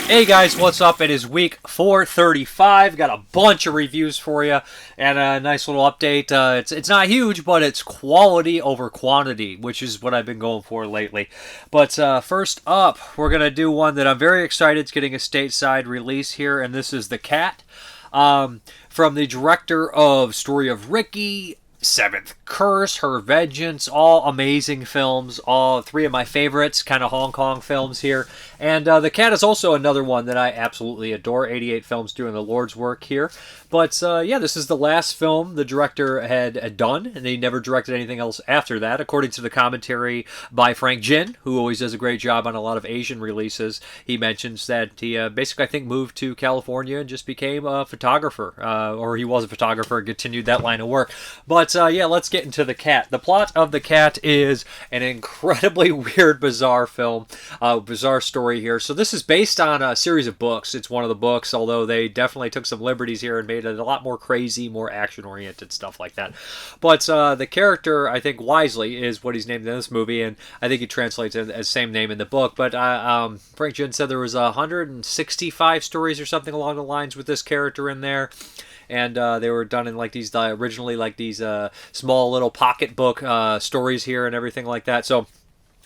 Hey guys, what's up? It is week 435. Got a bunch of reviews for you and a nice little update. It's not huge, but it's quality over quantity, which is what I've been going for lately. But first up, we're going to do one that I'm very excited. It's getting a stateside release here, and this is The Cat. From the director of Story of Ricky, Seventh Curse, Her Vengeance, all amazing films, all three of my favorites, kind of Hong Kong films here. And The Cat is also another one that I absolutely adore. 88 films doing the Lord's work here. But yeah, this is the last film the director had done, and he never directed anything else after that, according to the commentary by Frank Jin, who always does a great job on a lot of Asian releases. He mentions that he basically, I think, moved to California and just became a photographer, or he was a photographer and continued that line of work. But yeah, let's get into The Cat. The plot of The Cat is an incredibly weird, bizarre film, bizarre story here. So this is based on a series of books. It's one of the books, although they definitely took some liberties here and made it a lot more crazy, more action-oriented stuff like that. But the character, I think wisely, is what he's named in this movie, and I think he translates it as same name in the book. But Frank Jin said there was 165 stories or something along the lines with this character in there. And they were done in like these originally like these small little pocketbook stories here and everything like that. So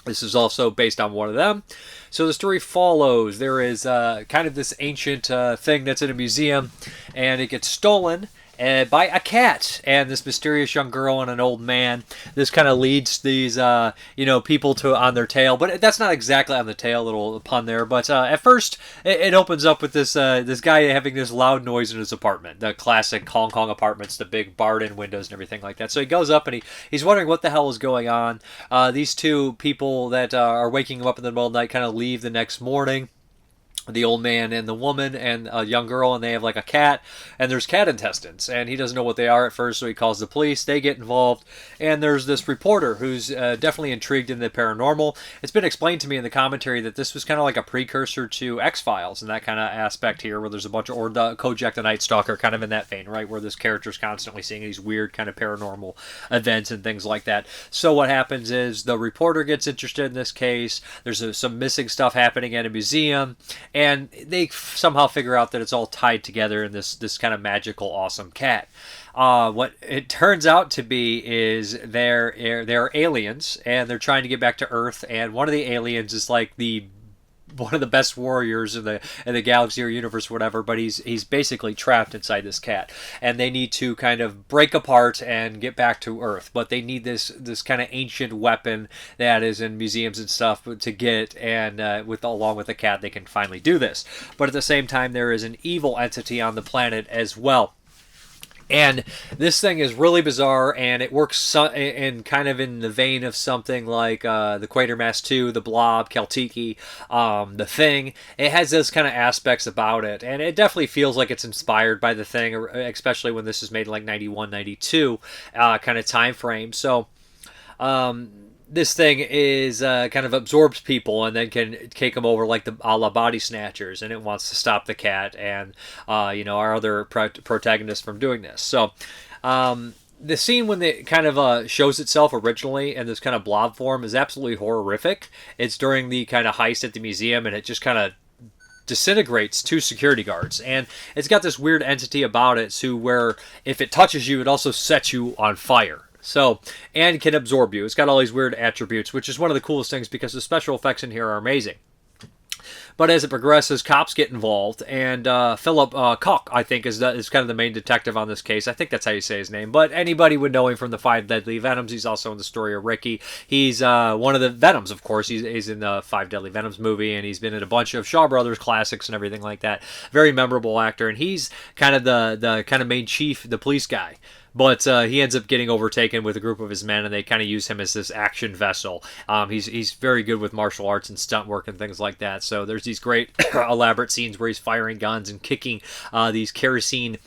this is also based on one of them. So the story follows. There is kind of this ancient thing that's in a museum, and it gets stolen by a cat and this mysterious young girl and an old man. This kind of leads these people to on their tail, but that's not exactly on the tail. Little pun there, but at first it opens up with this guy having this loud noise in his apartment, the classic Hong Kong apartments, the big barred-in windows and everything like that. So he goes up and he's wondering what the hell is going on. These two people that are waking him up in the middle of the night kind of leave the next morning. The old man and the woman and a young girl, and they have like a cat, and there's cat intestines, and he doesn't know what they are at first, so he calls the police. They get involved, and there's this reporter who's definitely intrigued in the paranormal. It's been explained to me in the commentary that this was kind of like a precursor to X-Files and that kind of aspect here, where there's a bunch of, or the Kojak the Night Stalker, kind of in that vein, right, where this character's constantly seeing these weird kind of paranormal events and things like that. So what happens is the reporter gets interested in this case. There's some missing stuff happening at a museum, and they somehow figure out that it's all tied together in this kind of magical, awesome cat. What it turns out to be is they're aliens, and they're trying to get back to Earth, and one of the aliens is like one of the best warriors in the galaxy or universe, whatever, but he's basically trapped inside this cat, and they need to kind of break apart and get back to Earth, but they need this kind of ancient weapon that is in museums and stuff to get, and along with the cat they can finally do this. But at the same time, there is an evil entity on the planet as well. And this thing is really bizarre, and it works in kind of in the vein of something like the Quatermass 2, The Blob, Keltiki, The Thing. It has those kind of aspects about it, and it definitely feels like it's inspired by The Thing, especially when this is made in like 91, 92 kind of time frame. So this thing is kind of absorbs people and then can take them over like the a la Body Snatchers, and it wants to stop the cat and our other protagonists from doing this. So the scene when it kind of shows itself originally in this kind of blob form is absolutely horrific. It's during the kind of heist at the museum, and it just kind of disintegrates two security guards, and it's got this weird entity about it where if it touches you, it also sets you on fire. So, and can absorb you. It's got all these weird attributes, which is one of the coolest things because the special effects in here are amazing. But as it progresses, cops get involved, and Philip Koch, I think, is kind of the main detective on this case. I think that's how you say his name. But anybody would know him from the Five Deadly Venoms. He's also in the Story of Ricky. He's one of the Venoms, of course. He's in the Five Deadly Venoms movie, and he's been in a bunch of Shaw Brothers classics and everything like that. Very memorable actor, and he's kind of the kind of main chief, the police guy. But he ends up getting overtaken with a group of his men, and they kind of use him as this action vessel. He's very good with martial arts and stunt work and things like that. So there's these great elaborate scenes where he's firing guns and kicking these kerosene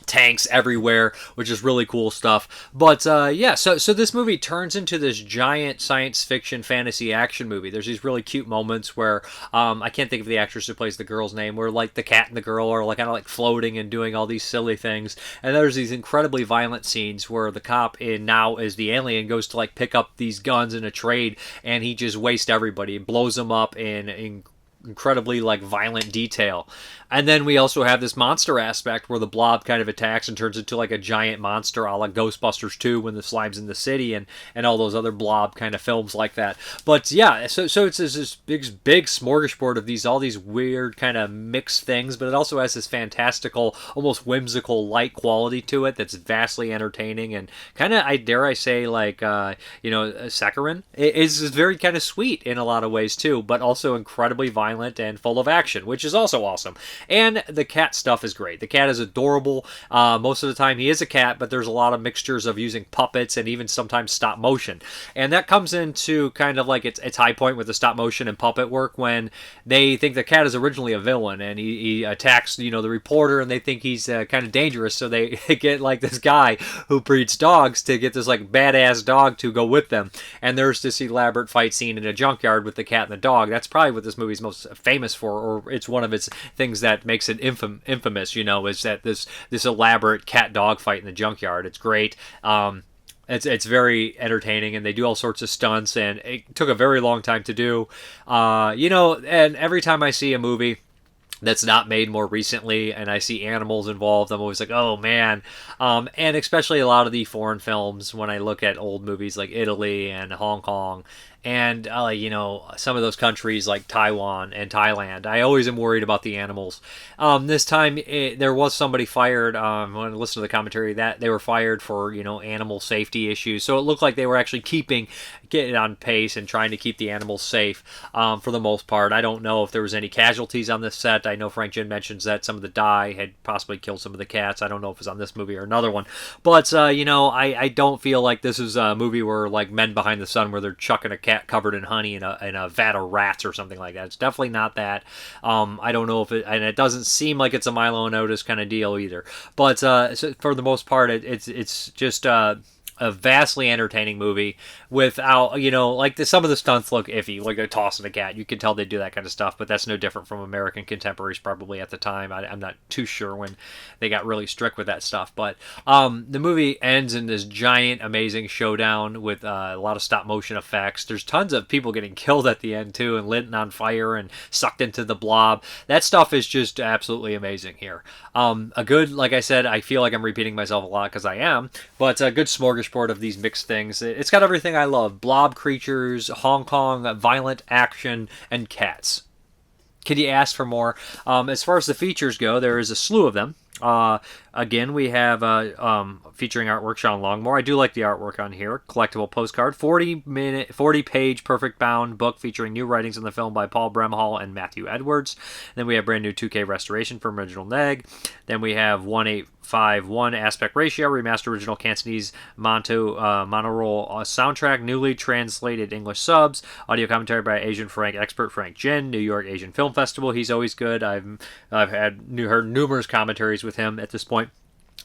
tanks everywhere, which is really cool stuff. But yeah, so this movie turns into this giant science fiction fantasy action movie. There's these really cute moments where I can't think of the actress who plays the girl's name, where like the cat and the girl are like kind of like floating and doing all these silly things. And there's these incredibly violent scenes where the cop now as the alien goes to like pick up these guns in a trade, and he just wastes everybody and blows them up in incredibly like violent detail. And then we also have this monster aspect where the blob kind of attacks and turns into like a giant monster a la Ghostbusters 2 when the slime's in the city, and all those other blob kind of films like that. But yeah, so it's this big smorgasbord of all these weird kind of mixed things, but it also has this fantastical, almost whimsical light quality to it that's vastly entertaining and kind of, I dare I say, like, saccharine. It is very kind of sweet in a lot of ways too, but also incredibly violent and full of action, which is also awesome. And the cat stuff is great. The cat is adorable. Most of the time he is a cat, but there's a lot of mixtures of using puppets and even sometimes stop motion. And that comes into kind of like its high point with the stop motion and puppet work when they think the cat is originally a villain and he attacks, the reporter, and they think he's kind of dangerous. So they get like this guy who breeds dogs to get this like badass dog to go with them. And there's this elaborate fight scene in a junkyard with the cat and the dog. That's probably what this movie's most famous for, or it's one of its things that makes it infamous, is that this elaborate cat dog fight in the junkyard. It's great. It's very entertaining, and they do all sorts of stunts, and it took a very long time to do. And every time I see a movie that's not made more recently and I see animals involved, I'm always like, oh man. And especially a lot of the foreign films, when I look at old movies like Italy and Hong Kong and some of those countries like Taiwan and Thailand, I always am worried about the animals. This time there was somebody fired, when I listened to the commentary, that they were fired for animal safety issues, so it looked like they were actually getting on pace and trying to keep the animals safe, for the most part. I don't know if there was any casualties on this set. I know Frank Jin mentions that some of the dye had possibly killed some of the cats. I don't know if it was on this movie or another one, but I don't feel like this is a movie where like Men Behind the Sun, where they're chucking a cat covered in honey in a vat of rats or something like that. It's definitely not that. I don't know if and it doesn't seem like it's a Milo and Otis kind of deal either. But so for the most part, it's just a vastly entertaining movie without, some of the stunts look iffy, like they're tossing a cat. You can tell they do that kind of stuff, but that's no different from American contemporaries probably at the time. I'm not too sure when they got really strict with that stuff, but the movie ends in this giant, amazing showdown with a lot of stop motion effects. There's tons of people getting killed at the end too, and lit on fire and sucked into the blob. That stuff is just absolutely amazing here. A good, like I said, I feel like I'm repeating myself a lot because I am, but a good smorgasbord of these mixed things. It's got everything I love: blob creatures, Hong Kong, violent action, and cats. Could you ask for more? As far as the features go, there is a slew of them. Again, we have featuring artwork Sean Longmore. I do like the artwork on here. Collectible postcard, 40-page perfect bound book featuring new writings on the film by Paul Bremhall and Matthew Edwards. Then we have brand new 2K restoration from Original Neg. Then we have 1:8:5:1 aspect ratio, remastered original Cantonese monoroll soundtrack, newly translated English subs, audio commentary by Asian Frank expert Frank Jin, New York Asian Film Festival. He's always good. I've heard numerous commentaries with him at this point.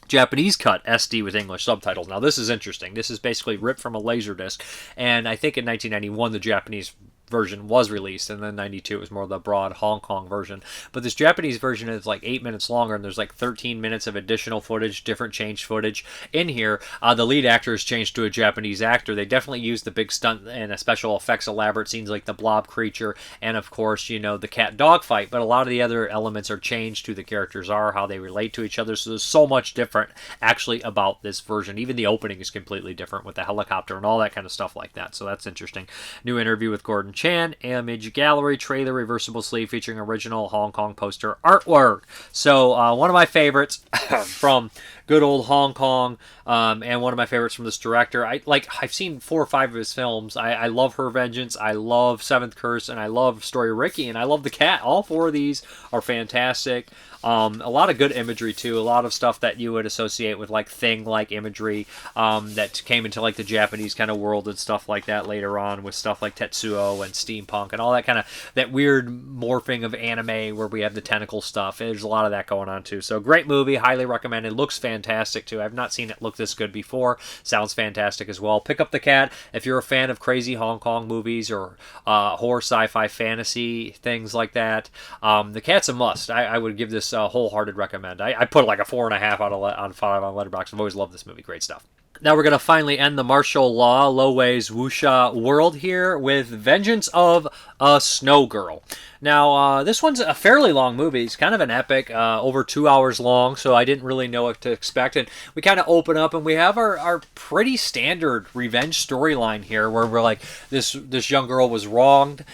Japanese cut SD with English subtitles. Now this is interesting. This is basically ripped from a Laserdisc, and I think in 1991 the Japanese version was released, and then 92 it was more the broad Hong Kong version. But this Japanese version is like 8 minutes longer, and there's like 13 minutes of additional footage, different changed footage in here. The lead actor is changed to a Japanese actor. They definitely used the big stunt and special effects elaborate scenes like the blob creature and of course the cat dog fight, but a lot of the other elements are changed. Who the characters are, how they relate to each other, so there's so much different actually about this version. Even the opening is completely different with the helicopter and all that kind of stuff like that, so that's interesting. New interview with Gordon Chan, image gallery, trailer, reversible sleeve featuring original Hong Kong poster artwork. So one of my favorites from good old Hong Kong, and one of my favorites from this director. I've seen 4 or 5 of his films. I love Her Vengeance, I love Seventh Curse, and I love Story Ricky, and I love The Cat. All 4 of these are fantastic. A lot of good imagery too, a lot of stuff that you would associate with like Thing-like imagery, that came into like the Japanese kind of world and stuff like that later on, with stuff like Tetsuo and steampunk and all that kind of, that weird morphing of anime where we have the tentacle stuff. There's a lot of that going on too. So great movie, highly recommended. Looks fantastic too. I've not seen it look this good before. Sounds fantastic as well. Pick up The Cat if you're a fan of crazy Hong Kong movies or horror, sci-fi, fantasy, things like that. The Cat's a must. I would give this a wholehearted recommend. I put like a 4.5 out of 5 on Letterboxd. I've always loved this movie. Great stuff. Now we're going to finally end the martial law, Lo Wei's wuxia world here with Vengeance of Snowgirl. Now, this one's a fairly long movie. It's kind of an epic, over 2 hours long, so I didn't really know what to expect. And we kind of open up, and we have our pretty standard revenge storyline here, where we're like, this young girl was wronged.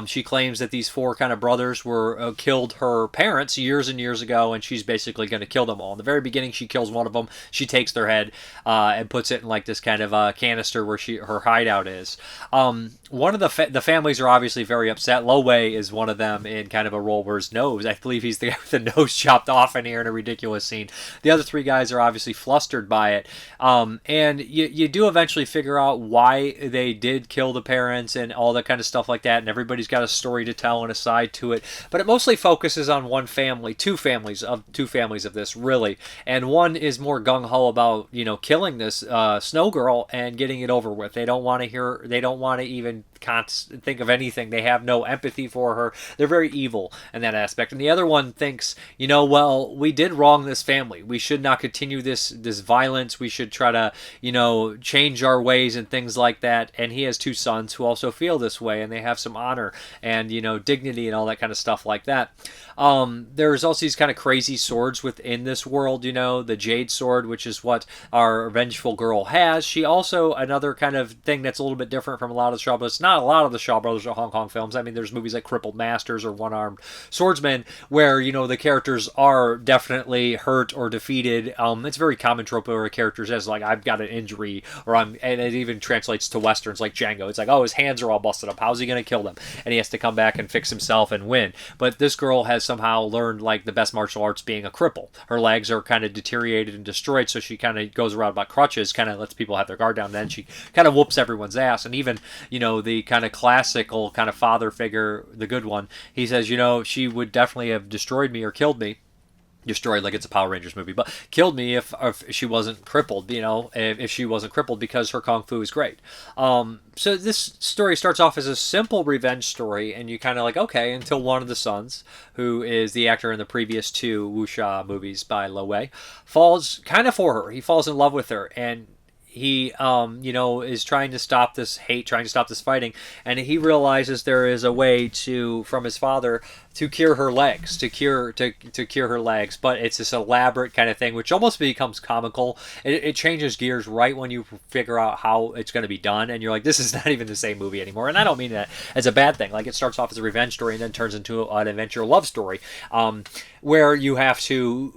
She claims that these four kind of brothers were killed her parents years and years ago, and she's basically going to kill them all. In the very beginning, she kills one of them. She takes their head and puts it in like this kind of canister where her hideout is. One of the families are obviously very upset. Lo Wei is one of them in kind of a role where his nose, I believe he's the guy with the nose chopped off in here in a ridiculous scene. The other three guys are obviously flustered by it. And you do eventually figure out why they did kill the parents and all that kind of stuff like that. And everybody's got a story to tell and a side to it. But it mostly focuses on one family, two families of this, really. And one is more gung-ho about, killing this Snow Girl and getting it over with. They don't want to even think of anything. They have no empathy for her. They're very evil in that aspect. And the other one thinks, well, we did wrong this family. We should not continue this violence. We should try to, change our ways and things like that. And he has two sons who also feel this way, and they have some honor and, dignity and all that kind of stuff like that. There's also these kind of crazy swords within this world, the Jade Sword, which is what our vengeful girl has. She also, another kind of thing that's a little bit different from a lot of the Shaw Brothers. Not a lot of the Shaw Brothers or Hong Kong films. I mean, there's movies like Crippled Masters or One-Armed Swordsman where, the characters are definitely hurt or defeated. It's very common trope where a character says, like, I've got an injury, and it even translates to Westerns like Django. It's like, oh, his hands are all busted up. How's he going to kill them? And he has to come back and fix himself and win. But this girl has somehow learned, like, the best martial arts being a cripple. Her legs are kind of deteriorated and destroyed, so she kind of goes around about crutches, kind of lets people have their guard down. Then she kind of whoops everyone's ass. And even, the kind of classical kind of father figure, the good one, he says, she would definitely have destroyed me or killed me. Destroyed like it's a Power Rangers movie, but killed me if she wasn't crippled, if she wasn't crippled, because her kung fu is great. So this story starts off as a simple revenge story, and you kind of like, okay, until one of the sons, who is the actor in the previous two wuxia movies by Lo Wei, falls kind of for her. He falls in love with her, and he, is trying to stop this hate, trying to stop this fighting, and he realizes there is a way from his father to cure her legs, to cure her legs, but it's this elaborate kind of thing, which almost becomes comical. It changes gears right when you figure out how it's going to be done, and you're like, this is not even the same movie anymore. And I don't mean that as a bad thing. Like, it starts off as a revenge story and then turns into an adventure love story, where you have to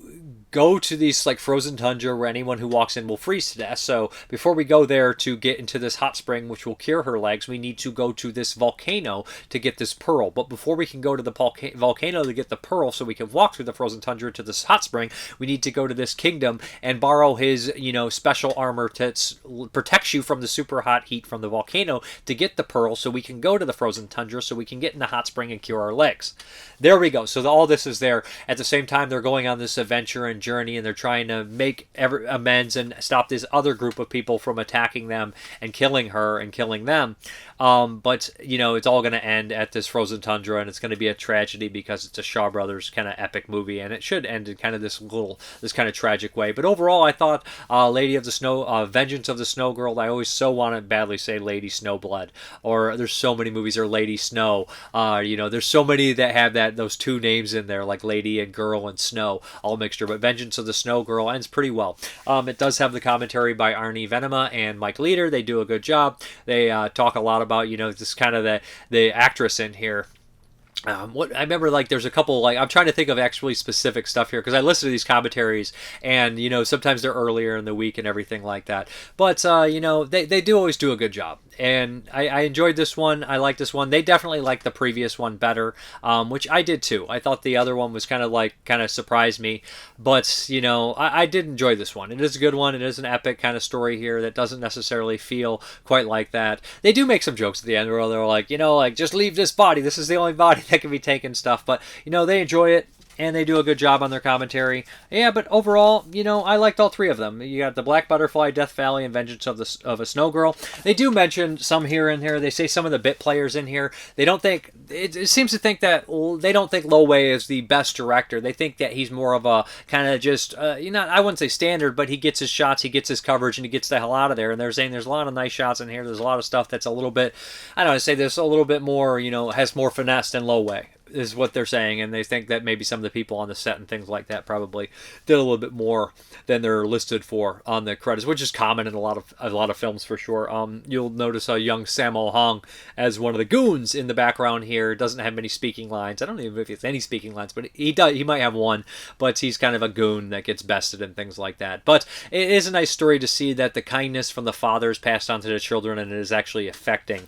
go to these like frozen tundra where anyone who walks in will freeze to death. So before we go there to get into this hot spring which will cure her legs, we need to go to this volcano to get this pearl. But before we can go to the volcano to get the pearl so we can walk through the frozen tundra to this hot spring, we need to go to this kingdom and borrow his special armor that protects you from the super hot heat from the volcano to get the pearl so we can go to the frozen tundra so we can get in the hot spring and cure our legs. There we go. So all this is there. At the same time, they're going on this adventure and journey, and they're trying to make amends and stop this other group of people from attacking them and killing her and killing them. But it's all going to end at this frozen tundra, and it's going to be a tragedy because it's a Shaw Brothers kind of epic movie, and it should end in kind of this kind of tragic way. But overall, I thought Lady of the Snow, Vengeance of the Snow Girl. I always so want to badly say Lady Snowblood, or there's so many movies or Lady Snow. There's so many that have those two names in there, like Lady and Girl and Snow, all mixture. But Vengeance of the Snow Girl ends pretty well. It does have the commentary by Arnie Venema and Mike Leader. They do a good job. They talk a lot about this kind of the actress in here. What I remember, like, there's a couple, like, I'm trying to think of actually specific stuff here because I listen to these commentaries, and sometimes they're earlier in the week and everything like that. But they do always do a good job, and I enjoyed this one. I like this one. They definitely like the previous one better, which I did too. I thought the other one was kind of surprised me, but I did enjoy this one. It is a good one. It is an epic kind of story here that doesn't necessarily feel quite like that. They do make some jokes at the end where they're like, just leave this body. This is the only body that can be taken stuff. But they enjoy it. and they do a good job on their commentary. Yeah, but overall, I liked all three of them. You got the Black Butterfly, Death Valley, and Vengeance of a Snowgirl. They do mention some here and there. They say some of the bit players in here. They don't think it seems to think that they don't think Lo Wei is the best director. They think that he's more of a kind of just I wouldn't say standard, but he gets his shots, he gets his coverage, and he gets the hell out of there. And they're saying there's a lot of nice shots in here. There's a lot of stuff that's a little bit, I don't know, say there's a little bit more, has more finesse than Lo Wei, is what they're saying, and they think that maybe some of the people on the set and things like that probably did a little bit more than they're listed for on the credits, which is common in a lot of films for sure. You'll notice a young Sammo Hung as one of the goons in the background here. Doesn't have many speaking lines. I don't even know if he has any speaking lines, but he does. He might have one, but he's kind of a goon that gets bested and things like that. But it is a nice story to see that the kindness from the father is passed on to the children, and it is actually affecting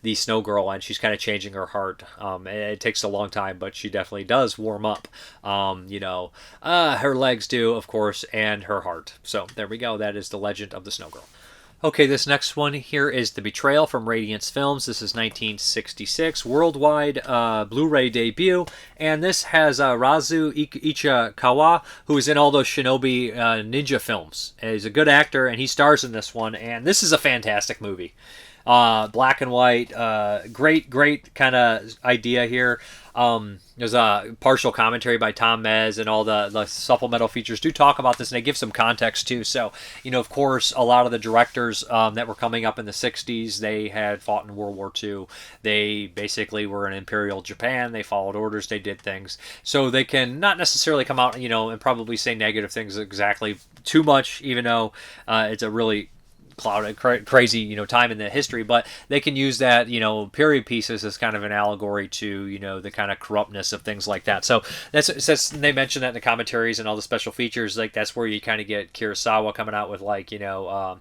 the Snowgirl, and she's kind of changing her heart. It takes a long time, but she definitely does warm up. Her legs do, of course, and her heart. So there we go. That is the legend of the Snowgirl. Okay, this next one here is The Betrayal from Radiance Films. This is 1966, worldwide Blu-ray debut, and this has Razu Ichikawa, who is in all those Shinobi ninja films. And he's a good actor, and he stars in this one, and this is a fantastic movie. Black and white, great kind of idea here. There's a partial commentary by Tom Mez, and all the supplemental features do talk about this, and they give some context too. So, of course, a lot of the directors that were coming up in the 60s, they had fought in World War II. They basically were in Imperial Japan. They followed orders. They did things. So they can not necessarily come out, and probably say negative things exactly too much, even though it's a really crazy time in the history, but they can use that period pieces as kind of an allegory to the kind of corruptness of things like that. So that's they mention that in the commentaries and all the special features. Like that's where you kind of get Kurosawa coming out with Yojimbo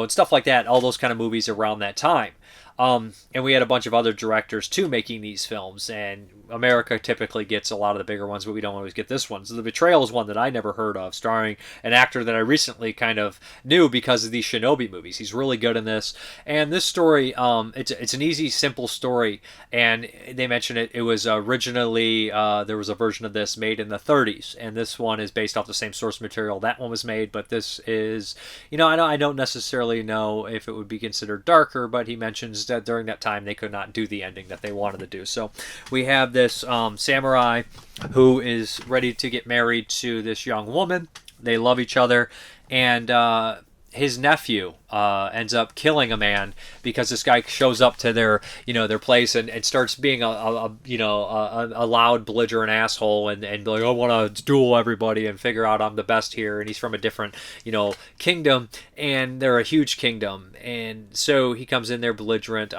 and stuff like that. All those kind of movies around that time. And we had a bunch of other directors too making these films, and America typically gets a lot of the bigger ones, but we don't always get this one. So The Betrayal is one that I never heard of, starring an actor that I recently kind of knew because of these Shinobi movies. He's really good in this. And this story, it's an easy, simple story, and they mention it was originally, there was a version of this made in the 30s, and this one is based off the same source material that one was made, but this is, I don't necessarily know if it would be considered darker, but he mentions that during that time they could not do the ending that they wanted to do. So we have this samurai who is ready to get married to this young woman. They love each other, and his nephew ends up killing a man because this guy shows up to their place and starts being a loud belligerent asshole and like, I want to duel everybody and figure out I'm the best here, and he's from a different kingdom, and they're a huge kingdom, and so he comes in there belligerent.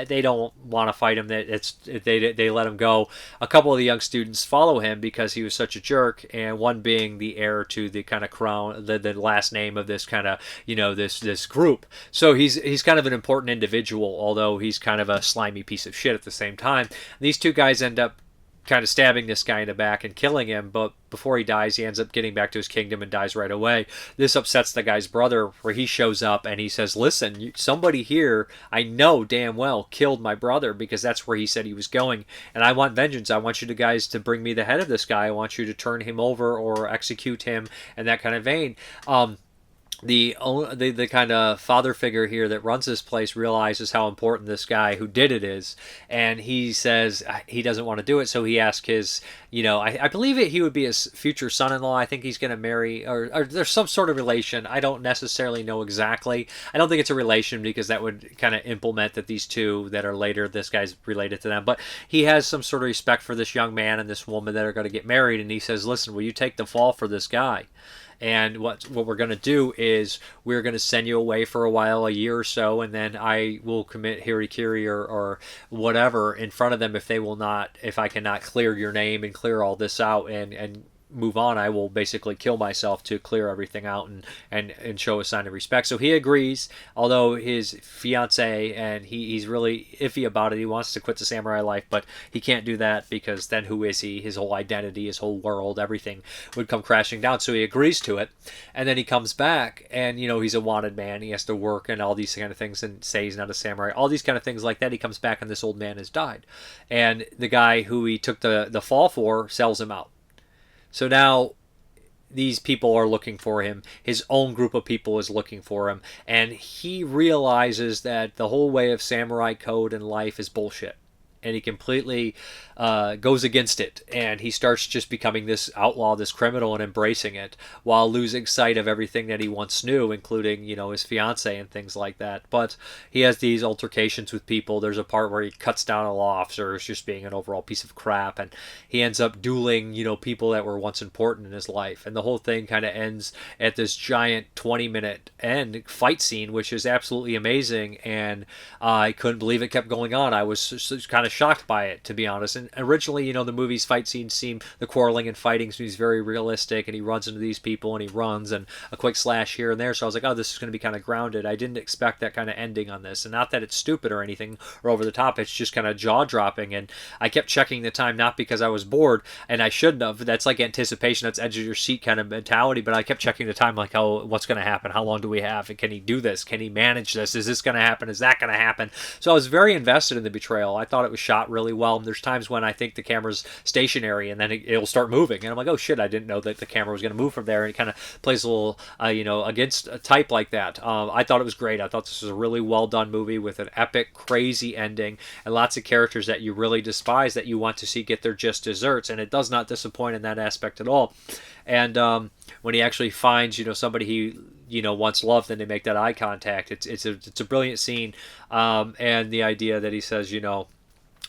They don't want to fight him. They let him go. A couple of the young students follow him because he was such a jerk, and one being the heir to the kind of crown, the last name of this kind of this group. So he's kind of an important individual, although he's kind of a slimy piece of shit at the same time. These two guys end up kind of stabbing this guy in the back and killing him, but before he dies, he ends up getting back to his kingdom and dies right away. This upsets the guy's brother, where he shows up and he says, listen, somebody here I know damn well killed my brother, because that's where he said he was going, and I want vengeance. I want you guys to bring me the head of this guy. I want you to turn him over or execute him, and that kind of vein. The kind of father figure here that runs this place realizes how important this guy who did it is, and he says he doesn't want to do it, so he asks his, I believe he would be his future son-in-law. I think he's going to marry, or there's some sort of relation. I don't necessarily know exactly. I don't think it's a relation, because that would kind of implement that these two that are later, this guy's related to them, but he has some sort of respect for this young man and this woman that are going to get married, and he says, listen, will you take the fall for this guy? And what we're going to do is we're going to send you away for a while, a year or so, and then I will commit harikiri or whatever in front of them if I cannot clear your name and clear all this out and move on, I will basically kill myself to clear everything out and show a sign of respect. So he agrees, although his fiance, and he's really iffy about it. He wants to quit the samurai life, but he can't do that because then who is he? His whole identity, his whole world, everything would come crashing down. So he agrees to it, and then he comes back, and he's a wanted man. He has to work and all these kind of things, and say he's not a samurai. All these kind of things like that. He comes back, and this old man has died, and the guy who he took the fall for sells him out. So now these people are looking for him. His own group of people is looking for him. And he realizes that the whole way of samurai code and life is bullshit. And he completely goes against it. And he starts just becoming this outlaw, this criminal, and embracing it, while losing sight of everything that he once knew, including, his fiance and things like that. But he has these altercations with people. There's a part where he cuts down a law officer as just being an overall piece of crap. And he ends up dueling, people that were once important in his life. And the whole thing kind of ends at this giant 20-minute end fight scene, which is absolutely amazing. And I couldn't believe it kept going on. I was just kind of shocked by it, to be honest. And originally, the movie's fight scenes the quarreling and fighting seems very realistic, and he runs into these people, and he runs, and a quick slash here and there. So I was like, oh, this is going to be kind of grounded. I didn't expect that kind of ending on this. And not that it's stupid or anything or over the top. It's just kind of jaw-dropping. And I kept checking the time, not because I was bored, and I shouldn't have. That's like anticipation. That's edge of your seat kind of mentality. But I kept checking the time, like, oh, what's going to happen? How long do we have? And can he do this? Can he manage this? Is this going to happen? Is that going to happen? So I was very invested in the Betrayal. I thought it was shot really well. And there's times when I think the camera's stationary, and then it'll start moving, and I'm like, oh shit, I didn't know that the camera was going to move from there. And it kind of plays a little against a type like that. I thought it was great. I thought this was a really well done movie with an epic, crazy ending, and lots of characters that you really despise that you want to see get their just desserts, and it does not disappoint in that aspect at all. And when he actually finds somebody he once loved, and they make that eye contact, it's a brilliant scene. And the idea that he says,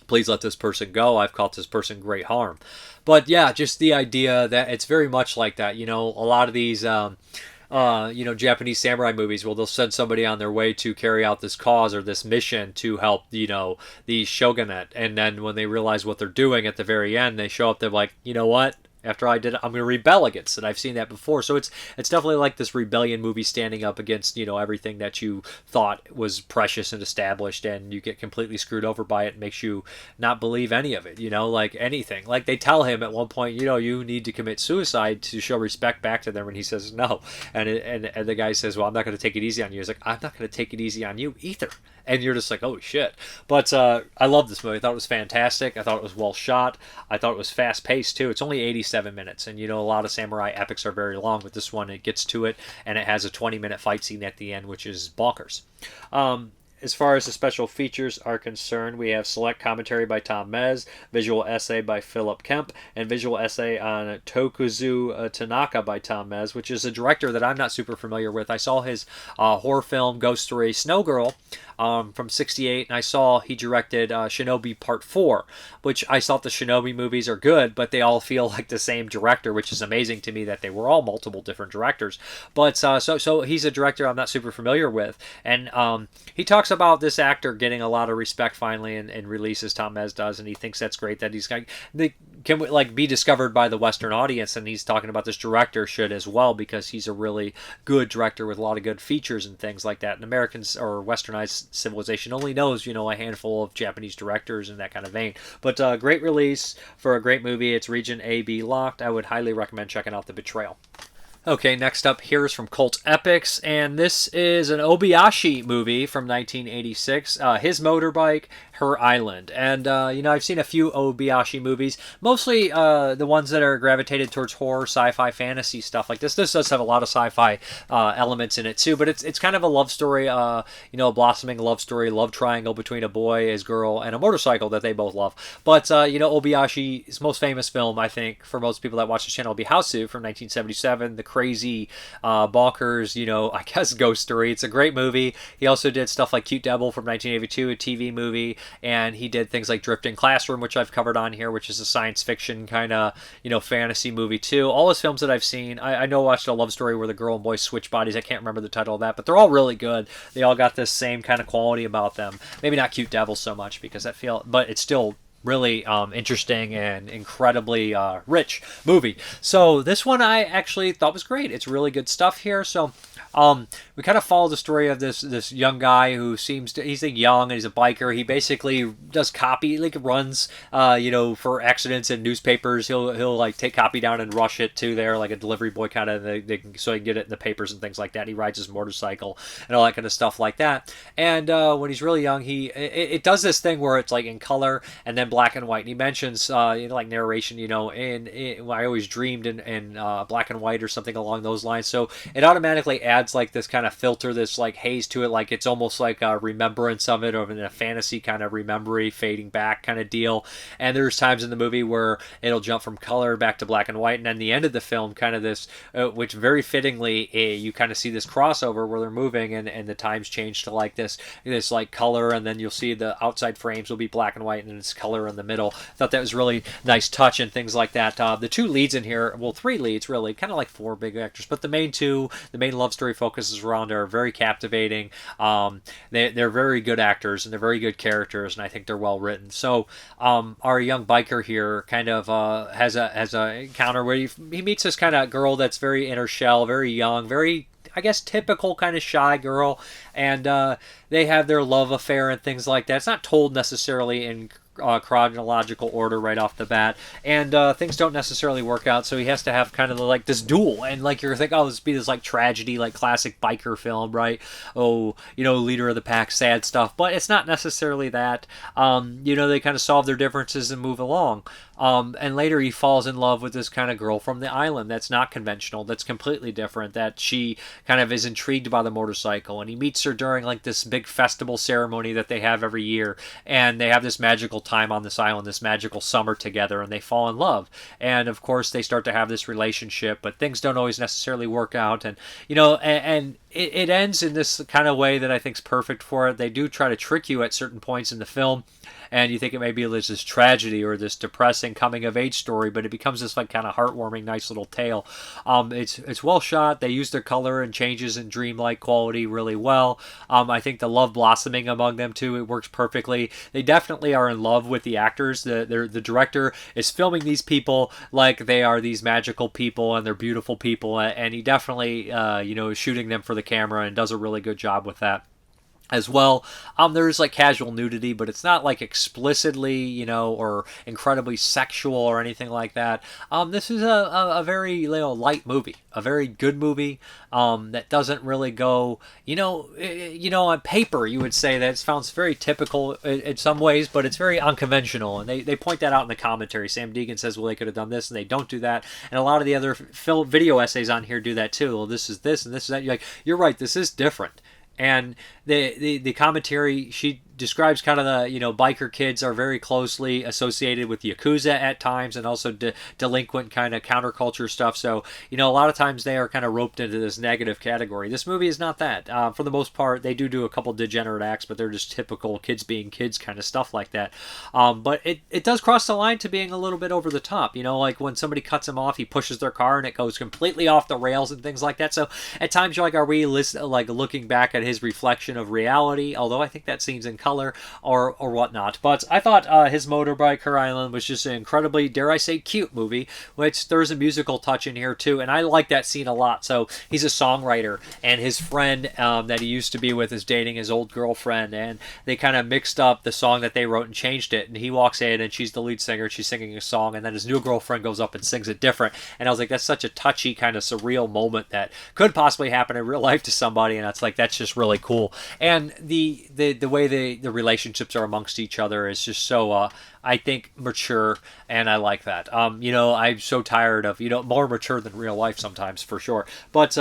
please let this person go. I've caused this person great harm. But yeah, just the idea that it's very much like that. A lot of these, Japanese samurai movies, well, they'll send somebody on their way to carry out this cause or this mission to help, the shogunate. And then when they realize what they're doing at the very end, they show up, they're like, you know what? After I did it, I'm going to rebel against it. I've seen that before. So it's definitely like this rebellion movie standing up against, everything that you thought was precious and established, and you get completely screwed over by it. It makes you not believe any of it, like anything. Like they tell him at one point, you need to commit suicide to show respect back to them, and he says no. And the guy says, well, I'm not going to take it easy on you. He's like, I'm not going to take it easy on you either. And you're just like, oh shit. But I love this movie. I thought it was fantastic. I thought it was well shot. I thought it was fast paced too. It's only 87 minutes, and a lot of samurai epics are very long, but this one, it gets to it, and it has a 20-minute fight scene at the end, which is bonkers. As far as the special features are concerned, we have select commentary by Tom Mez, visual essay by Philip Kemp, and visual essay on Tokuzu Tanaka by Tom Mez, which is a director that I'm not super familiar with. I saw his horror film Ghost Story Snowgirl from '68, and I saw he directed Shinobi Part 4, which I thought the Shinobi movies are good, but they all feel like the same director, which is amazing to me that they were all multiple different directors. But so he's a director I'm not super familiar with, and he talks about this actor getting a lot of respect finally in releases, Tom Mez does, and he thinks that's great that he's can be discovered by the Western audience, and he's talking about this director should as well, because he's a really good director with a lot of good features and things like that. And Americans or Westernized civilization only knows a handful of Japanese directors in that kind of vein. But great release for a great movie. It's region A/B locked. I would highly recommend checking out The Betrayal. Okay, next up here is from Cult Epics, and this is an Obayashi movie from 1986, His Motorbike, Her Island. And, I've seen a few Obayashi movies, mostly the ones that are gravitated towards horror, sci-fi, fantasy stuff like this. This does have a lot of sci-fi elements in it, too, but it's kind of a love story, a blossoming love story, love triangle between a boy, his girl, and a motorcycle that they both love. But, Obayashi's most famous film, I think, for most people that watch this channel, will be Houseu from 1977, the crazy, bonkers, I guess ghost story. It's a great movie. He also did stuff like Cute Devil from 1982, a TV movie, and he did things like Drifting Classroom, which I've covered on here, which is a science fiction kind of, fantasy movie too. All his films that I've seen, I know I watched a love story where the girl and boy switch bodies. I can't remember the title of that, but they're all really good. They all got this same kind of quality about them. Maybe not Cute Devil so much, because but it's still really interesting and incredibly rich movie. So this one I actually thought was great. It's really good stuff here. So we kind of follow the story of this young guy who he's a young and he's a biker. He basically does copy, like runs, for accidents in newspapers. He'll like take copy down and rush it to there, like a delivery boy kind of, so he can get it in the papers and things like that. He rides his motorcycle and all that kind of stuff like that. And when he's really young, it does this thing where it's like in color and then black and white. And he mentions, like narration, I always dreamed in black and white or something along those lines. So it automatically adds like this kind of filter, this like haze to it, like it's almost like a remembrance of it, or in a fantasy kind of remembery, fading back kind of deal. And there's times in the movie where it'll jump from color back to black and white, and then the end of the film, kind of this, which very fittingly, you kind of see this crossover where they're moving, and the times change to like this like color, and then you'll see the outside frames will be black and white, and then it's color in the middle. I thought that was really nice touch and things like that. The two leads in here, well, three leads really, kind of like four big actors, but the main love story focuses around are very captivating. They're very good actors and they're very good characters, and I think they're well written. So our young biker here kind of has a encounter where he meets this kind of girl that's very in her shell, very young, very, I guess, typical kind of shy girl, and they have their love affair and things like that. It's not told necessarily in chronological order right off the bat, and things don't necessarily work out, so he has to have kind of like this duel, and like you're thinking, oh, this be this like tragedy, like classic biker film, right? Oh, leader of the pack, sad stuff, but it's not necessarily that. They kind of solve their differences and move along. And later he falls in love with this kind of girl from the island that's not conventional, that's completely different, that she kind of is intrigued by the motorcycle, and he meets her during like this big festival ceremony that they have every year, and they have this magical time on this island, this magical summer together, and they fall in love. And of course they start to have this relationship, but things don't always necessarily work out, and it ends in this kind of way that I think is perfect for it. They do try to trick you at certain points in the film, and you think it may be this tragedy or this depressing coming of age story, but it becomes this like kind of heartwarming, nice little tale. It's well shot. They use their color and changes and dreamlike quality really well. I think the love blossoming among them too, it works perfectly. They definitely are in love with the actors. The director is filming these people like they are these magical people and they're beautiful people, and he definitely is shooting them for the camera and does a really good job with that as well. There's like casual nudity, but it's not like explicitly, or incredibly sexual or anything like that. This is a very light movie, a very good movie that doesn't really go, on paper you would say that it sounds very typical in some ways, but it's very unconventional, and they point that out in the commentary. Sam Deegan says, well, they could have done this, and they don't do that, and a lot of the other video essays on here do that too. Well, this is this, and this is that. You're like, you're right, this is different. And the commentary, she describes kind of the, biker kids are very closely associated with Yakuza at times, and also delinquent kind of counterculture stuff. So, a lot of times they are kind of roped into this negative category. This movie is not that. For the most part, they do a couple degenerate acts, but they're just typical kids being kids kind of stuff like that. But it does cross the line to being a little bit over the top. Like when somebody cuts him off, he pushes their car and it goes completely off the rails and things like that. So at times you're like, are we looking back at his reflection of reality? Although I think that scene's in color or whatnot. But I thought his Motorbike, Her Island was just an incredibly, dare I say, cute movie, which there's a musical touch in here too, and I like that scene a lot. So he's a songwriter, and his friend that he used to be with is dating his old girlfriend, and they kind of mixed up the song that they wrote and changed it, and he walks in and she's the lead singer, she's singing a song, and then his new girlfriend goes up and sings it different, and I was like, that's such a touchy kind of surreal moment that could possibly happen in real life to somebody, and it's like, that's just really cool. And the way the relationships are amongst each other is just so I think mature, and I like that. I'm so tired of, more mature than real life sometimes, for sure. But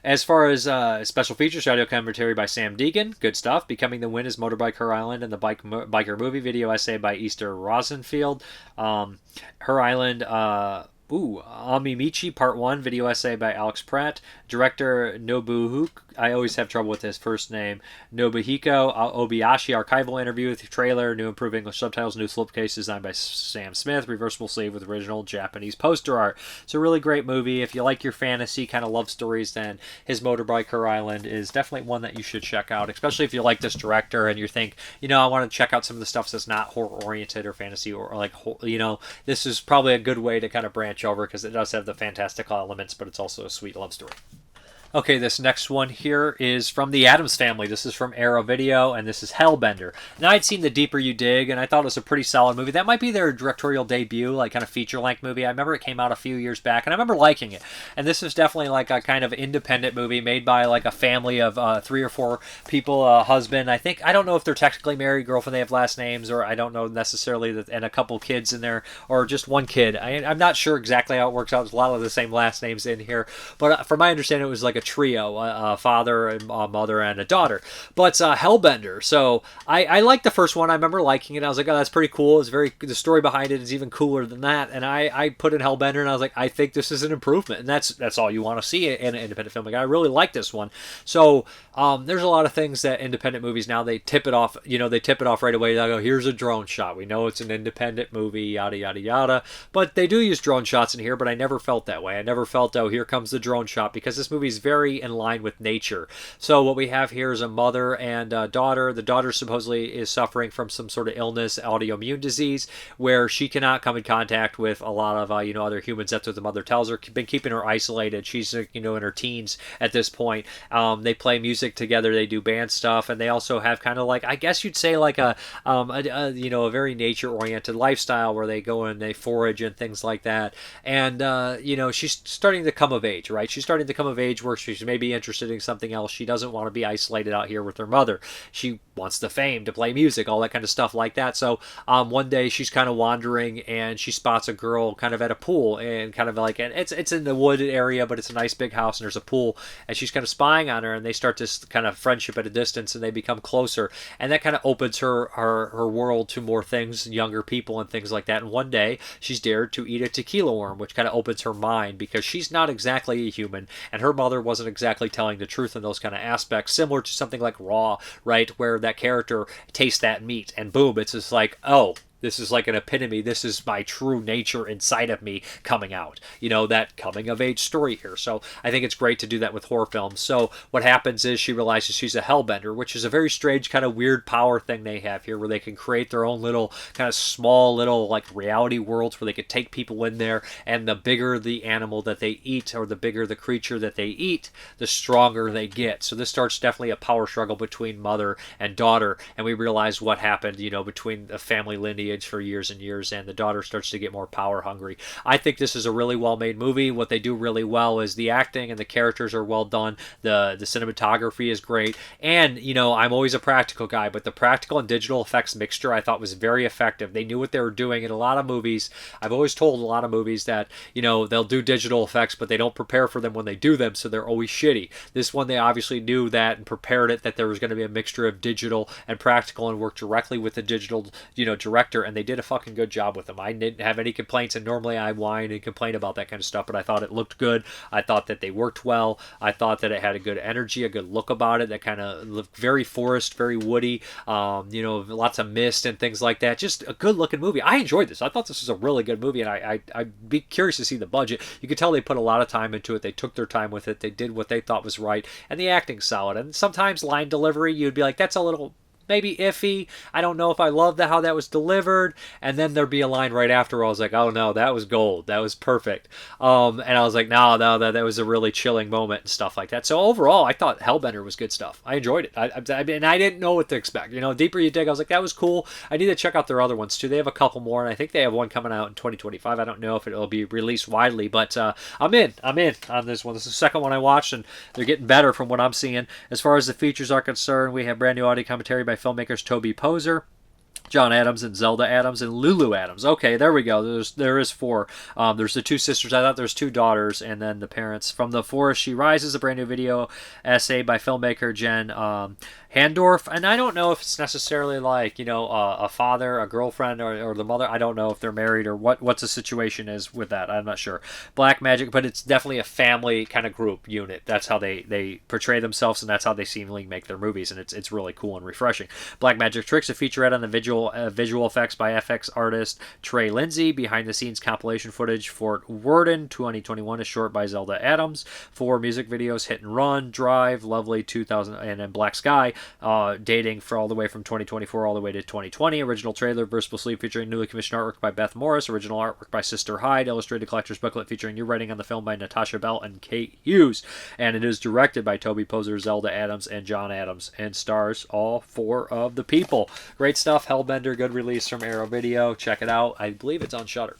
as far as special features, audio commentary by Sam Deegan, good stuff. Becoming the Wind is Motorbike Her Island, and the biker movie video essay by Easter Rosenfield. Her Island Amimichi Part 1, video essay by Alex Pratt. Director Nobuhiko, I always have trouble with his first name, Nobuhiko Obayashi, archival interview with the trailer, new improved English subtitles, new slipcase designed by Sam Smith, reversible sleeve with original Japanese poster art. It's a really great movie. If you like your fantasy kind of love stories, then his Motorbike Her Island is definitely one that you should check out, especially if you like this director and you think, I want to check out some of the stuff that's not horror-oriented or fantasy or like, this is probably a good way to kind of branch over because it does have the fantastical elements, but it's also a sweet love story. Okay, this next one here is from the Addams Family. This is from Arrow Video, and this is Hellbender. Now, I'd seen The Deeper You Dig, and I thought it was a pretty solid movie. That might be their directorial debut, like kind of feature-length movie. I remember it came out a few years back, and I remember liking it. And this is definitely like a kind of independent movie made by like a family of 3 or 4 people, a husband. I don't know if they're technically married, girlfriend, they have last names, or I don't know necessarily, and a couple kids in there, or just one kid. I'm not sure exactly how it works out. There's a lot of the same last names in here. But from my understanding, it was like a trio, a father and a mother and a daughter. But Hellbender. So I liked the first one. I remember liking it. I was like, oh, that's pretty cool. It's the story behind it is even cooler than that. And I put in Hellbender, and I was like, I think this is an improvement. And that's all you want to see in an independent film. Like, I really like this one. So there's a lot of things that independent movies now, they tip it off. They tip it off right away. They go, here's a drone shot. We know it's an independent movie, yada yada yada. But they do use drone shots in here. But I never felt that way. I never felt, oh, here comes the drone shot, because this movie is very in line with nature. So what we have here is a mother and a daughter. The daughter supposedly is suffering from some sort of illness, autoimmune disease, where she cannot come in contact with a lot of other humans. That's what the mother tells her. Been keeping her isolated. She's in her teens at this point. They play music together. They do band stuff, and they also have kind of like, I guess you'd say like a very nature oriented lifestyle where they go and they forage and things like that. And she's starting to come of age, right? She's starting to come of age where she's maybe interested in something else. She doesn't want to be isolated out here with her mother. She wants the fame to play music, all that kind of stuff like that. So one day she's kind of wandering and she spots a girl kind of at a pool, and kind of like, and it's in the wooded area, but it's a nice big house and there's a pool, and she's kind of spying on her, and they start this kind of friendship at a distance, and they become closer, and that kind of opens her world to more things, younger people and things like that. And one day she's dared to eat a tequila worm, which kind of opens her mind, because she's not exactly a human, and her mother wasn't exactly telling the truth in those kind of aspects, similar to something like Raw, right, where that character tastes that meat and boom, it's just like, oh, this is like an epitome. This is my true nature inside of me coming out. That coming of age story here. So I think it's great to do that with horror films. So what happens is she realizes she's a hellbender, which is a very strange kind of weird power thing they have here, where they can create their own little kind of small little like reality worlds where they could take people in there, and the bigger the animal that they eat, or the bigger the creature that they eat, the stronger they get. So this starts definitely a power struggle between mother and daughter, and we realize what happened, between the family lineage for years and years, and the daughter starts to get more power hungry. I think this is a really well made movie. What they do really well is the acting, and the characters are well done. The cinematography is great, and I'm always a practical guy, but the practical and digital effects mixture I thought was very effective. They knew what they were doing. In a lot of movies, I've always told a lot of movies that they'll do digital effects, but they don't prepare for them when they do them, so they're always shitty. This one, they obviously knew that and prepared it, that there was going to be a mixture of digital and practical, and worked directly with the digital director, and they did a fucking good job with them. I didn't have any complaints, and normally I whine and complain about that kind of stuff, but I thought it looked good. I thought that they worked well. I thought that it had a good energy, a good look about it, that kind of looked very forest, very woody, lots of mist and things like that. Just a good looking movie. I enjoyed this. I thought this was a really good movie, and I'd be curious to see the budget. You could tell they put a lot of time into it. They took their time with it. They did what they thought was right, and the acting's solid. And sometimes line delivery, you'd be like, that's a little maybe iffy. I don't know if I love how that was delivered. And then there'd be a line right after where I was like, oh no, that was gold. That was perfect. And I was like, no, that was a really chilling moment and stuff like that. So overall, I thought Hellbender was good stuff. I enjoyed it. And I didn't know what to expect. Deeper You Dig, I was like, that was cool. I need to check out their other ones too. They have a couple more, and I think they have one coming out in 2025. I don't know if it'll be released widely, but I'm in on this one. This is the second one I watched, and they're getting better from what I'm seeing. As far as the features are concerned, we have brand new audio commentary by filmmakers Toby Poser, John Adams and Zelda Adams and Lulu Adams. Okay, there we go. There is 4. There's the 2 sisters. I thought there's 2 daughters, and then the parents. From the Forest She Rises, a brand new video essay by filmmaker Jen Handorf. And I don't know if it's necessarily like, a father, a girlfriend, or the mother. I don't know if they're married or what the situation is with that. I'm not sure. Black Magic, but it's definitely a family kind of group unit. That's how they portray themselves, and that's how they seemingly make their movies, and it's really cool and refreshing. Black Magic Tricks, a featurette on the visual effects by FX artist Trey Lindsay. Behind the scenes compilation footage Fort Worden 2021, a short by Zelda Adams. 4 music videos: Hit and Run, Drive, Lovely 2000, and then Black Sky, dating for all the way from 2024 all the way to 2020. Original trailer Versatile Sleep featuring newly commissioned artwork by Beth Morris. Original artwork by Sister Hyde. Illustrated collector's booklet featuring new writing on the film by Natasha Bell and Kate Hughes. And it is directed by Toby Poser, Zelda Adams, and John Adams, and stars all 4 of the people. Great stuff. Hellbender, good release from Arrow Video. Check it out. I believe it's on Shudder.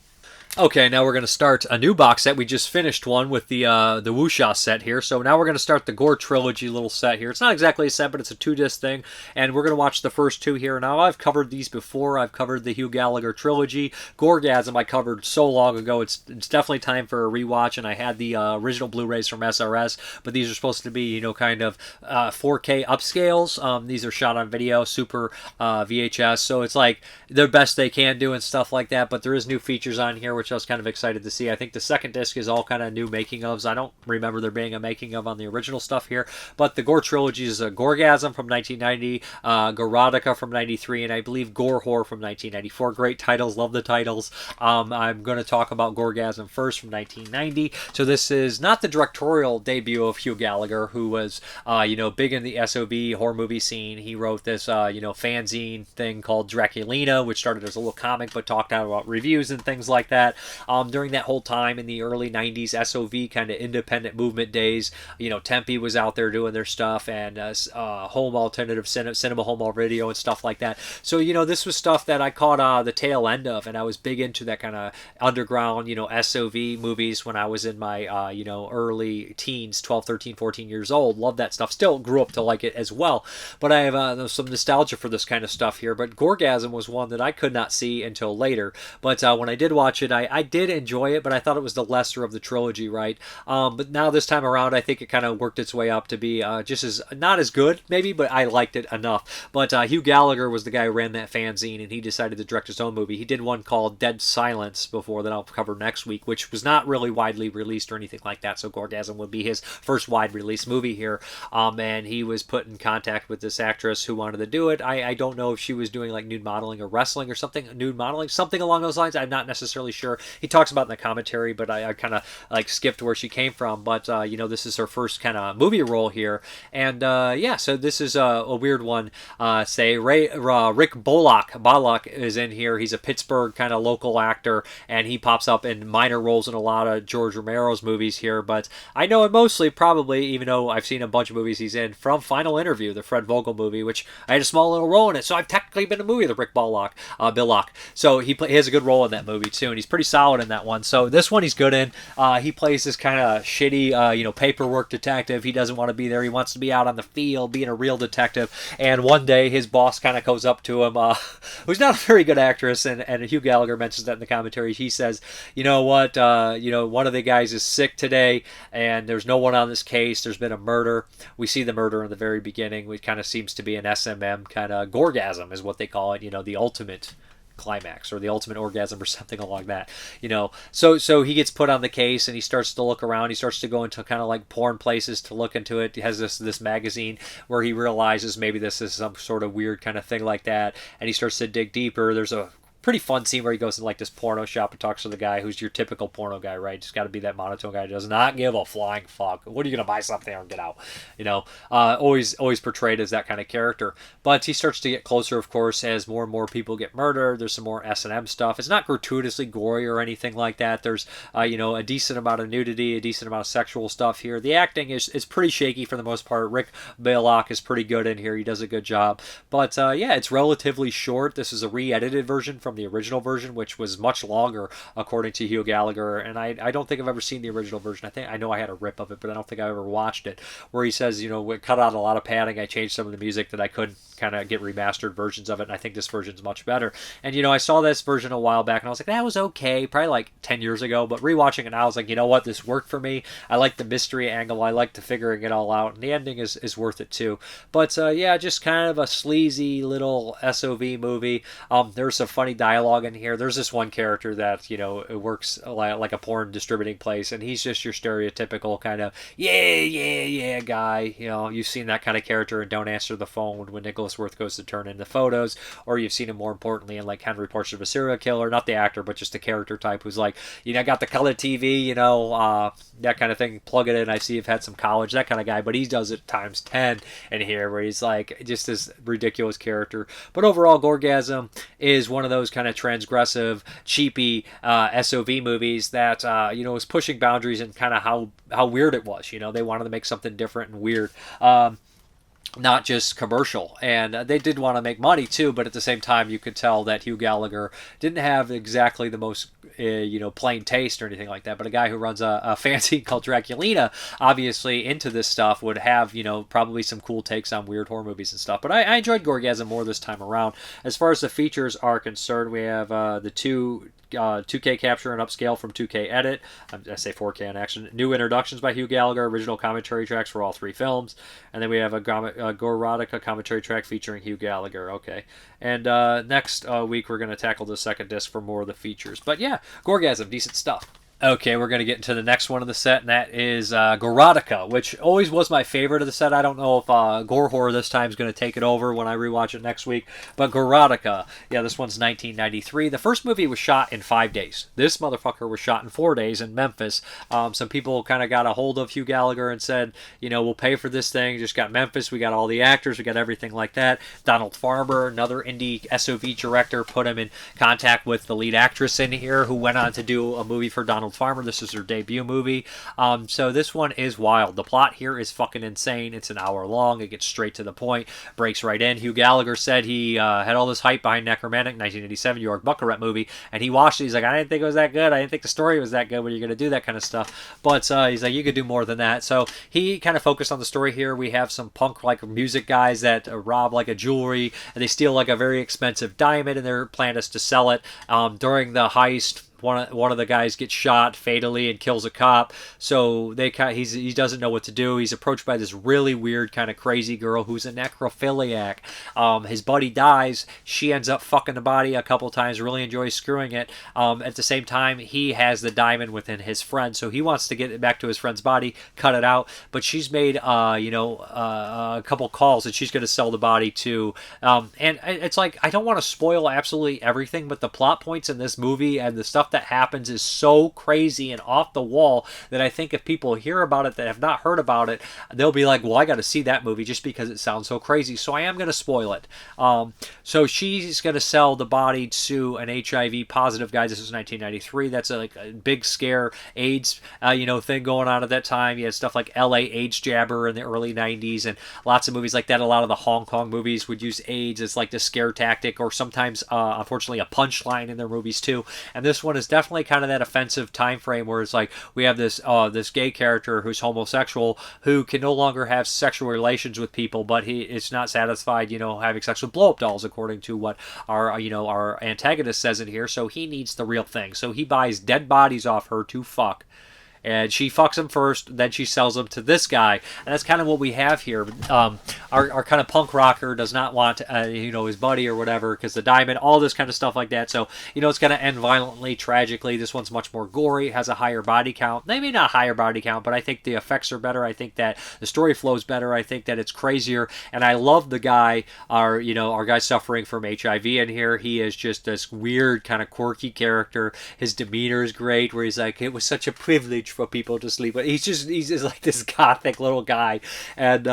Okay, now we're going to start a new box set. We just finished one with the Wuxia set here. So now we're going to start the Gore Trilogy little set here. It's not exactly a set, but it's a 2-disc thing. And we're going to watch the first 2 here. Now, I've covered these before. I've covered the Hugh Gallagher Trilogy. Gorgasm I covered so long ago. It's definitely time for a rewatch. And I had the original Blu-rays from SRS. But these are supposed to be, kind of 4K upscales. These are shot on video, super VHS. So it's like the best they can do and stuff like that. But there is new features on here, which I was kind of excited to see. I think the second disc is all kind of new making ofs. I don't remember there being a making of on the original stuff here, but the Gore Trilogy is a Gorgasm from 1990, Gorotica from 93, and I believe Gore Horror from 1994. Great titles, love the titles. I'm going to talk about Gorgasm first from 1990. So this is not the directorial debut of Hugh Gallagher, who was, big in the SOB horror movie scene. He wrote this, fanzine thing called Draculina, which started as a little comic, but talked out about reviews and things like that. During that whole time in the early 90s, SOV kind of independent movement days, Tempe was out there doing their stuff, and home alternative cinema home video and stuff like that. So, this was stuff that I caught the tail end of, and I was big into that kind of underground, SOV movies when I was in my, early teens, 12, 13, 14 years old. Loved that stuff. Still grew up to like it as well. But I have some nostalgia for this kind of stuff here. But Gorgasm was one that I could not see until later. But when I did watch it, I did enjoy it, but I thought it was the lesser of the trilogy, right? But now this time around, I think it kind of worked its way up to be just as, not as good, maybe, but I liked it enough. But Hugh Gallagher was the guy who ran that fanzine, and he decided to direct his own movie. He did one called Dead Silence before that I'll cover next week, which was not really widely released or anything like that, so Gorgasm would be his first wide release movie here. And he was put in contact with this actress who wanted to do it. I don't know if she was doing like nude modeling or wrestling or something, nude modeling, something along those lines. I'm not necessarily sure. He talks about it in the commentary, but I kind of like skipped where she came from. But this is her first kind of movie role here, and so this is a weird one. Rick Bollock is in here. He's a Pittsburgh kind of local actor, and he pops up in minor roles in a lot of George Romero's movies here. But I know him mostly, probably, even though I've seen a bunch of movies he's in, from Final Interview, the Fred Vogel movie, which I had a small little role in it. So I've technically been in a movie with Rick Bollock. So he has a good role in that movie too, and he's pretty solid in that one. So this one he's good in. He plays this kind of shitty, paperwork detective. He doesn't want to be there. He wants to be out on the field, being a real detective. And one day his boss kind of goes up to him, who's not a very good actress, and Hugh Gallagher mentions that in the commentary. He says, you know what, one of the guys is sick today, and there's no one on this case. There's been a murder. We see the murder in the very beginning. It kind of seems to be an SMM kind of Gorgasm is what they call it, the ultimate climax or the ultimate orgasm or something along that, so he gets put on the case, and he starts to look around. He starts to go into kind of like porn places to look into it. He has this magazine where he realizes maybe this is some sort of weird kind of thing like that, and he starts to dig deeper. There's a pretty fun scene where he goes in like this porno shop and talks to the guy who's your typical porno guy, right? Just got to be that monotone guy who does not give a flying fuck. What are you gonna buy something and get out? Always portrayed as that kind of character. But he starts to get closer, of course, as more and more people get murdered. There's some more S&M stuff. It's not gratuitously gory or anything like that. There's a decent amount of nudity, a decent amount of sexual stuff here. The acting is pretty shaky for the most part. Rick Baylock is pretty good in here. He does a good job. But it's relatively short. This is a re-edited version from from the original version, which was much longer, according to Hugh Gallagher. And I don't think I've ever seen the original version. I know I had a rip of it, but I don't think I ever watched it. Where he says, we cut out a lot of padding. I changed some of the music that I couldn't kind of get remastered versions of it, and I think this version's much better. And I saw this version a while back, and I was like, that was okay, probably like 10 years ago. But rewatching it now, I was like, you know what, this worked for me. I like the mystery angle. I like the figuring it all out, and the ending is worth it too. But yeah, just kind of a sleazy little SOV movie. There's some funny dialogue in here. There's this one character that it works like a porn distributing place, and he's just your stereotypical kind of yeah guy. You've seen that kind of character in Don't Answer the Phone when Nicholas Worth goes to turn in the photos, or you've seen him more importantly in like Henry Portrait of a Serial Killer, not the actor but just the character type who's like, got the color TV, that kind of thing, plug it in, I see you've had some college, that kind of guy. But he does it times 10 in here, where he's like just this ridiculous character. But overall, Gorgasm is one of those kind of transgressive, cheapy SOV movies that was pushing boundaries and kind of how weird it was. They wanted to make something different and weird. Not just commercial, and they did want to make money too, but at the same time you could tell that Hugh Gallagher didn't have exactly the most plain taste or anything like that. But a guy who runs a fancy called Draculina, obviously into this stuff, would have probably some cool takes on weird horror movies and stuff. But I enjoyed Gorgasm more this time around. As far as the features are concerned, we have the 2K capture and upscale from 2K edit. I say 4K in action. New introductions by Hugh Gallagher. Original commentary tracks for all 3 films. And then we have a Gorotica commentary track featuring Hugh Gallagher. Okay. And next week we're going to tackle the second disc for more of the features. But yeah, Gorgasm, decent stuff. Okay, we're going to get into the next one of the set, and that is Gorotica, which always was my favorite of the set. I don't know if Gore Horror this time is going to take it over when I rewatch it next week. But Gorotica, yeah, this one's 1993. The first movie was shot in 5 days. This motherfucker was shot in 4 days in Memphis. Some people kind of got a hold of Hugh Gallagher and said, we'll pay for this thing. Just got Memphis. We got all the actors. We got everything like that. Donald Farmer, another indie SOV director, put him in contact with the lead actress in here, who went on to do a movie for Donald Farmer. This is her debut movie. So this one is wild. The plot here is fucking insane. It's an hour long. It gets straight to the point. Breaks right in. Hugh Gallagher said he had all this hype behind Necromantic, 1987 New York Buckarett movie, and he watched it. He's like, I didn't think it was that good. I didn't think the story was that good when you're going to do that kind of stuff. But he's like, you could do more than that. So he kind of focused on the story here. We have some punk-like music guys that rob like a jewelry, and they steal like a very expensive diamond, and their plan is to sell it. During the heist, one of the guys gets shot fatally and kills a cop. So he doesn't know what to do. He's approached by this really weird kind of crazy girl who's a necrophiliac. His buddy dies. She ends up fucking the body a couple times. Really enjoys screwing it. At the same time, he has the diamond within his friend, so he wants to get it back to his friend's body, cut it out. But she's made a couple calls that she's going to sell the body to. And it's like, I don't want to spoil absolutely everything, but the plot points in this movie and the stuff that happens is so crazy and off the wall that I think if people hear about it that have not heard about it, they'll be like, well, I got to see that movie just because it sounds so crazy. So I am going to spoil it. So she's going to sell the body to an HIV positive guy. This is 1993. That's a big scare AIDS thing going on at that time. You had stuff like LA AIDS Jabber in the early 90s and lots of movies like that. A lot of the Hong Kong movies would use AIDS as like the scare tactic, or sometimes unfortunately a punchline in their movies too. And this one is definitely kind of that offensive time frame where it's like we have this gay character who's homosexual who can no longer have sexual relations with people, but he is not satisfied having sex with blow-up dolls, according to what our antagonist says in here. So he needs the real thing, so he buys dead bodies off her to fuck. And she fucks him first, then she sells him to this guy. And that's kind of what we have here. Our kind of punk rocker does not want, his buddy or whatever, because the diamond, all this kind of stuff like that. So, it's going to end violently, tragically. This one's much more gory. It has a higher body count. Maybe not higher body count, but I think the effects are better. I think that the story flows better. I think that it's crazier. And I love the guy, our guy suffering from HIV in here. He is just this weird, kind of quirky character. His demeanor is great, where he's like, it was such a privilege for people to sleep with. He's just like this gothic little guy, and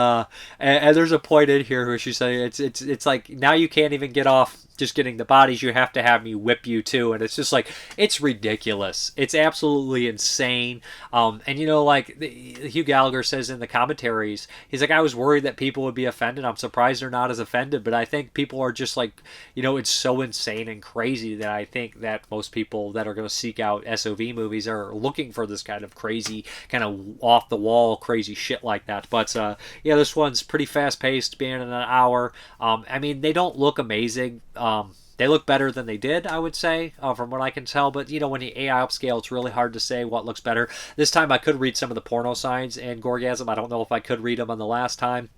there's a point in here where she's saying it's like now you can't even get off just getting the bodies, you have to have me whip you too. And it's just like, it's ridiculous. It's absolutely insane. And you know, like Hugh Gallagher says in the commentaries, he's like, I was worried that people would be offended. I'm surprised they're not as offended, but I think people are just like, you know, it's so insane and crazy that I think that most people that are going to seek out SOV movies are looking for this kind of crazy, kind of off the wall, crazy shit like that. But yeah, this one's pretty fast paced, being in an hour. I mean, they don't look amazing. They look better than they did, I would say, from what I can tell. But, you know, when you AI upscale, it's really hard to say what looks better. This time I could read some of the porno signs in Gorgasm. I don't know if I could read them on the last time.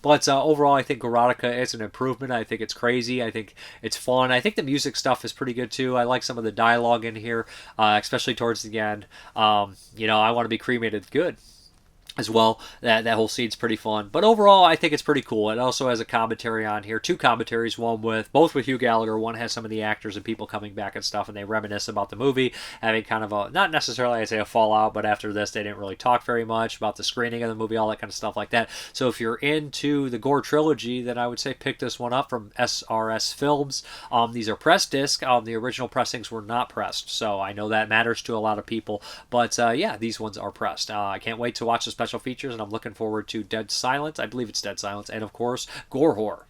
But overall, I think Gorotica is an improvement. I think it's crazy. I think it's fun. I think the music stuff is pretty good, too. I like some of the dialogue in here, especially towards the end. You know, I want to be cremated. Good. As well, that whole scene's pretty fun. But overall, I think it's pretty cool. It also has a commentary on here, 2 commentaries, both with Hugh Gallagher. One has some of the actors and people coming back and stuff, and they reminisce about the movie, having kind of a, not necessarily I'd say a fallout, but after this they didn't really talk very much about the screening of the movie, all that kind of stuff like that. So if you're into the Gore trilogy, then I would say pick this one up from SRS Films. These are press disc. The original pressings were not pressed, so I know that matters to a lot of people. But yeah, these ones are pressed. I can't wait to watch the special features, and I'm looking forward to Dead Silence. I believe it's Dead Silence, and of course, Gore Horror.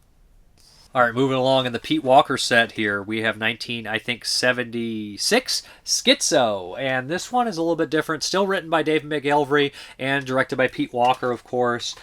All right, moving along in the Pete Walker set here, we have 1976 Schizo, and this one is a little bit different. Still written by David McElvery and directed by Pete Walker, of course.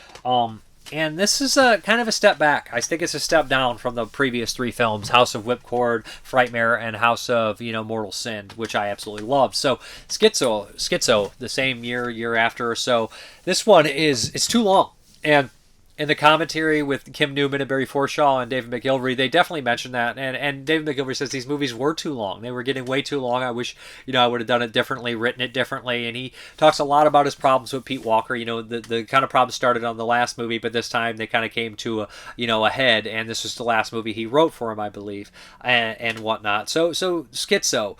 And this is a kind of a step back. I think it's a step down from the previous 3 films, House of Whipcord, Frightmare, and House of, you know, Mortal Sin, which I absolutely loved. So Schizo, the same year after or so. This one it's too long. And in the commentary with Kim Newman and Barry Forshaw and David McGilvery, they definitely mentioned that. And David McGilvery says these movies were too long. They were getting way too long. I wish, you know, I would have done it differently, written it differently. And he talks a lot about his problems with Pete Walker. You know, the kind of problems started on the last movie, but this time they kind of came to a head. And this was the last movie he wrote for him, I believe, and whatnot. So Schizo.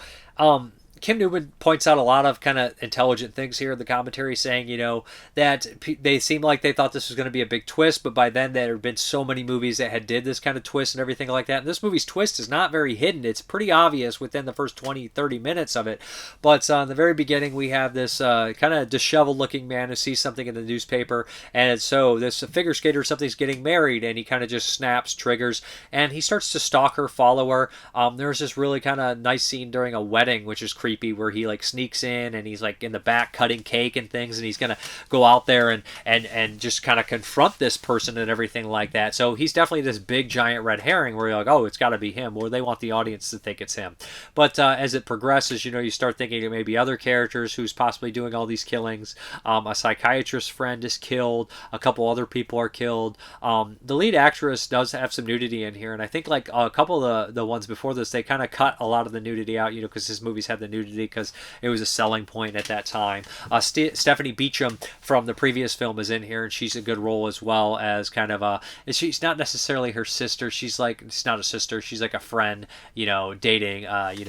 Kim Newman points out a lot of kind of intelligent things here in the commentary, saying, you know, that they seem like they thought this was going to be a big twist, but by then there had been so many movies that had did this kind of twist and everything like that. And this movie's twist is not very hidden. It's pretty obvious within the first 20, 30 minutes of it. But in the very beginning, we have this kind of disheveled looking man who sees something in the newspaper. And so this figure skater, something's getting married, and he kind of just snaps, triggers, and he starts to stalk her, follow her. There's this really kind of nice scene during a wedding, which is creepy, where he like sneaks in and he's like in the back cutting cake and things, and he's gonna go out there and just kind of confront this person and everything like that. So he's definitely this big giant red herring where you're like, oh, it's got to be him, or they want the audience to think it's him. But as it progresses, you know, you start thinking it may be other characters who's possibly doing all these killings. A psychiatrist friend is killed, a couple other people are killed. The lead actress does have some nudity in here, and I think like a couple of the ones before this, they kind of cut a lot of the nudity out, you know, because his movies had the nudity because it was a selling point at that time. Stephanie Beacham from the previous film is in here, and she's a good role as well as kind of a. She's not necessarily her sister. She's like, it's not a sister. She's like a friend, you know, dating, having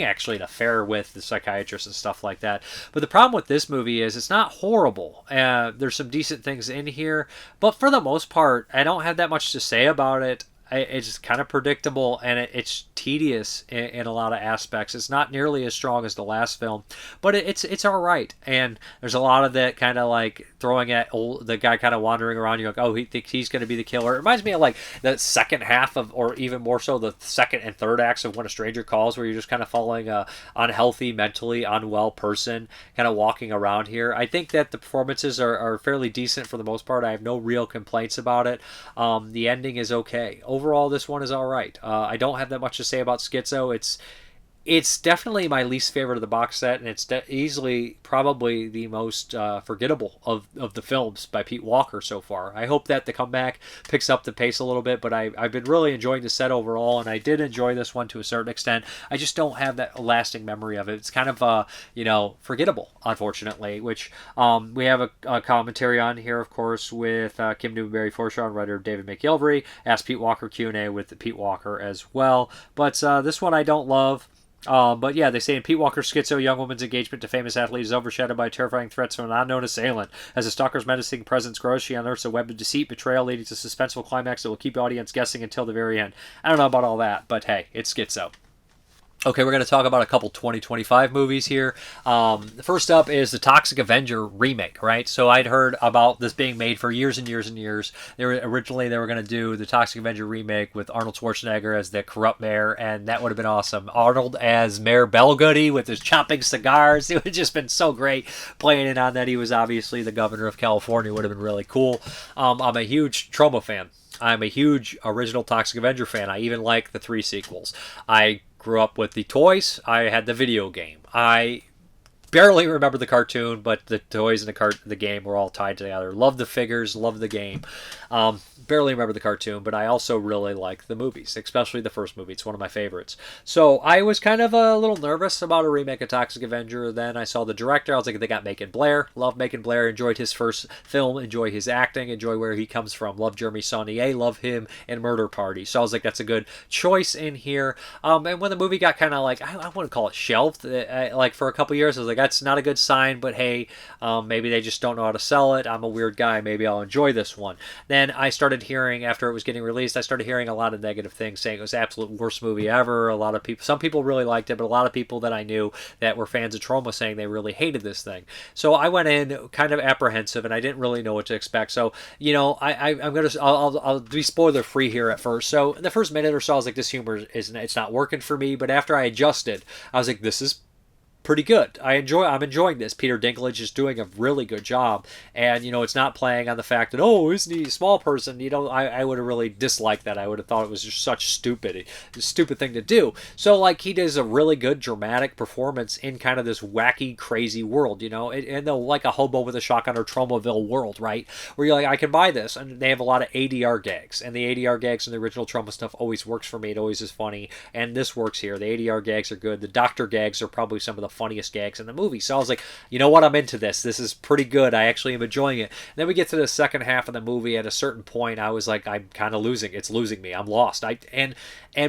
actually an affair with the psychiatrist and stuff like that. But the problem with this movie is it's not horrible. There's some decent things in here, but for the most part, I don't have that much to say about it. It's kind of predictable, and it's tedious in a lot of aspects. It's not nearly as strong as the last film, but it's all right. And there's a lot of that kind of like throwing at the guy kind of wandering around. You're like, oh, he thinks he's going to be the killer. It reminds me of like the second half of, or even more so, the second and third acts of When a Stranger Calls, where you're just kind of following a unhealthy, mentally unwell person kind of walking around here. I think that the performances are fairly decent for the most part. I have no real complaints about it. The ending is okay. Overall, this one is all right. I don't have that much to say about Schizo. It's definitely my least favorite of the box set, and it's easily probably the most forgettable of the films by Pete Walker so far. I hope that the comeback picks up the pace a little bit, but I've been really enjoying the set overall, and I did enjoy this one to a certain extent. I just don't have that lasting memory of it. It's kind of, forgettable, unfortunately, which we have a commentary on here, of course, with Kim Newman, Barry Forshaw, and writer David McGilvery. Ask Pete Walker Q&A with Pete Walker as well. But this one I don't love. But yeah, they say in Pete Walker's Schizo, young woman's engagement to famous athlete is overshadowed by terrifying threats from an unknown assailant. As the stalker's menacing presence grows, she unearths a web of deceit, betrayal, leading to a suspenseful climax that will keep the audience guessing until the very end. I don't know about all that, but hey, it's Schizo. Okay, we're going to talk about a couple 2025 movies here. First up is the Toxic Avenger remake, right? So I'd heard about this being made for years and years and years. Originally they were going to do the Toxic Avenger remake with Arnold Schwarzenegger as the corrupt mayor, and that would have been awesome. Arnold as Mayor Bellgoody with his chopping cigars. It would have just been so great playing it on that. He was obviously the governor of California. Would have been really cool. I'm a huge Troma fan. I'm a huge original Toxic Avenger fan. I even like the 3 sequels. I grew up with the toys. I had the video game. I barely remember the cartoon, but the toys and the game were all tied together. Love the figures, love the game. Barely remember the cartoon, but I also really like the movies, especially the first movie. It's one of my favorites. So I was kind of a little nervous about a remake of Toxic Avenger. Then I saw the director. I was like, they got Macon Blair. Love Macon Blair. Enjoyed his first film. Enjoy his acting. Enjoy where he comes from. Love Jeremy Saulnier. Love him in Murder Party. So I was like, that's a good choice in here. And when the movie got kind of like, I wouldn't call it shelved. Like for a couple years, I was like, that's not a good sign. But hey, maybe they just don't know how to sell it. I'm a weird guy. Maybe I'll enjoy this one. Then I started hearing, after it was getting released, I started hearing a lot of negative things, saying it was the absolute worst movie ever. A lot of people, some people really liked it, but a lot of people that I knew that were fans of Troma saying they really hated this thing. So I went in kind of apprehensive, and I didn't really know what to expect. So, you know, I'll be spoiler free here at first. So in the first minute or so, I was like, this humor it's not working for me. But after I adjusted, I was like, this is pretty good. I'm enjoying this. Peter Dinklage is doing a really good job, and you know, it's not playing on the fact that, oh, isn't he a small person? You know, I would have really disliked that. I would have thought it was just such stupid thing to do. So like, he does a really good dramatic performance in kind of this wacky, crazy world, you know, and they're like a hobo with a shotgun or Tromaville world, right? Where you're like, I can buy this, and they have a lot of ADR gags, and the ADR gags in the original Troma stuff always works for me. It always is funny, and this works here. The ADR gags are good. The doctor gags are probably some of the funniest gags in the movie. So I was like, you know what, I'm into this. This is pretty good. I actually am enjoying it. And then we get to the second half of the movie. At a certain point, I was like, I'm kind of losing. It's losing me. I'm lost. And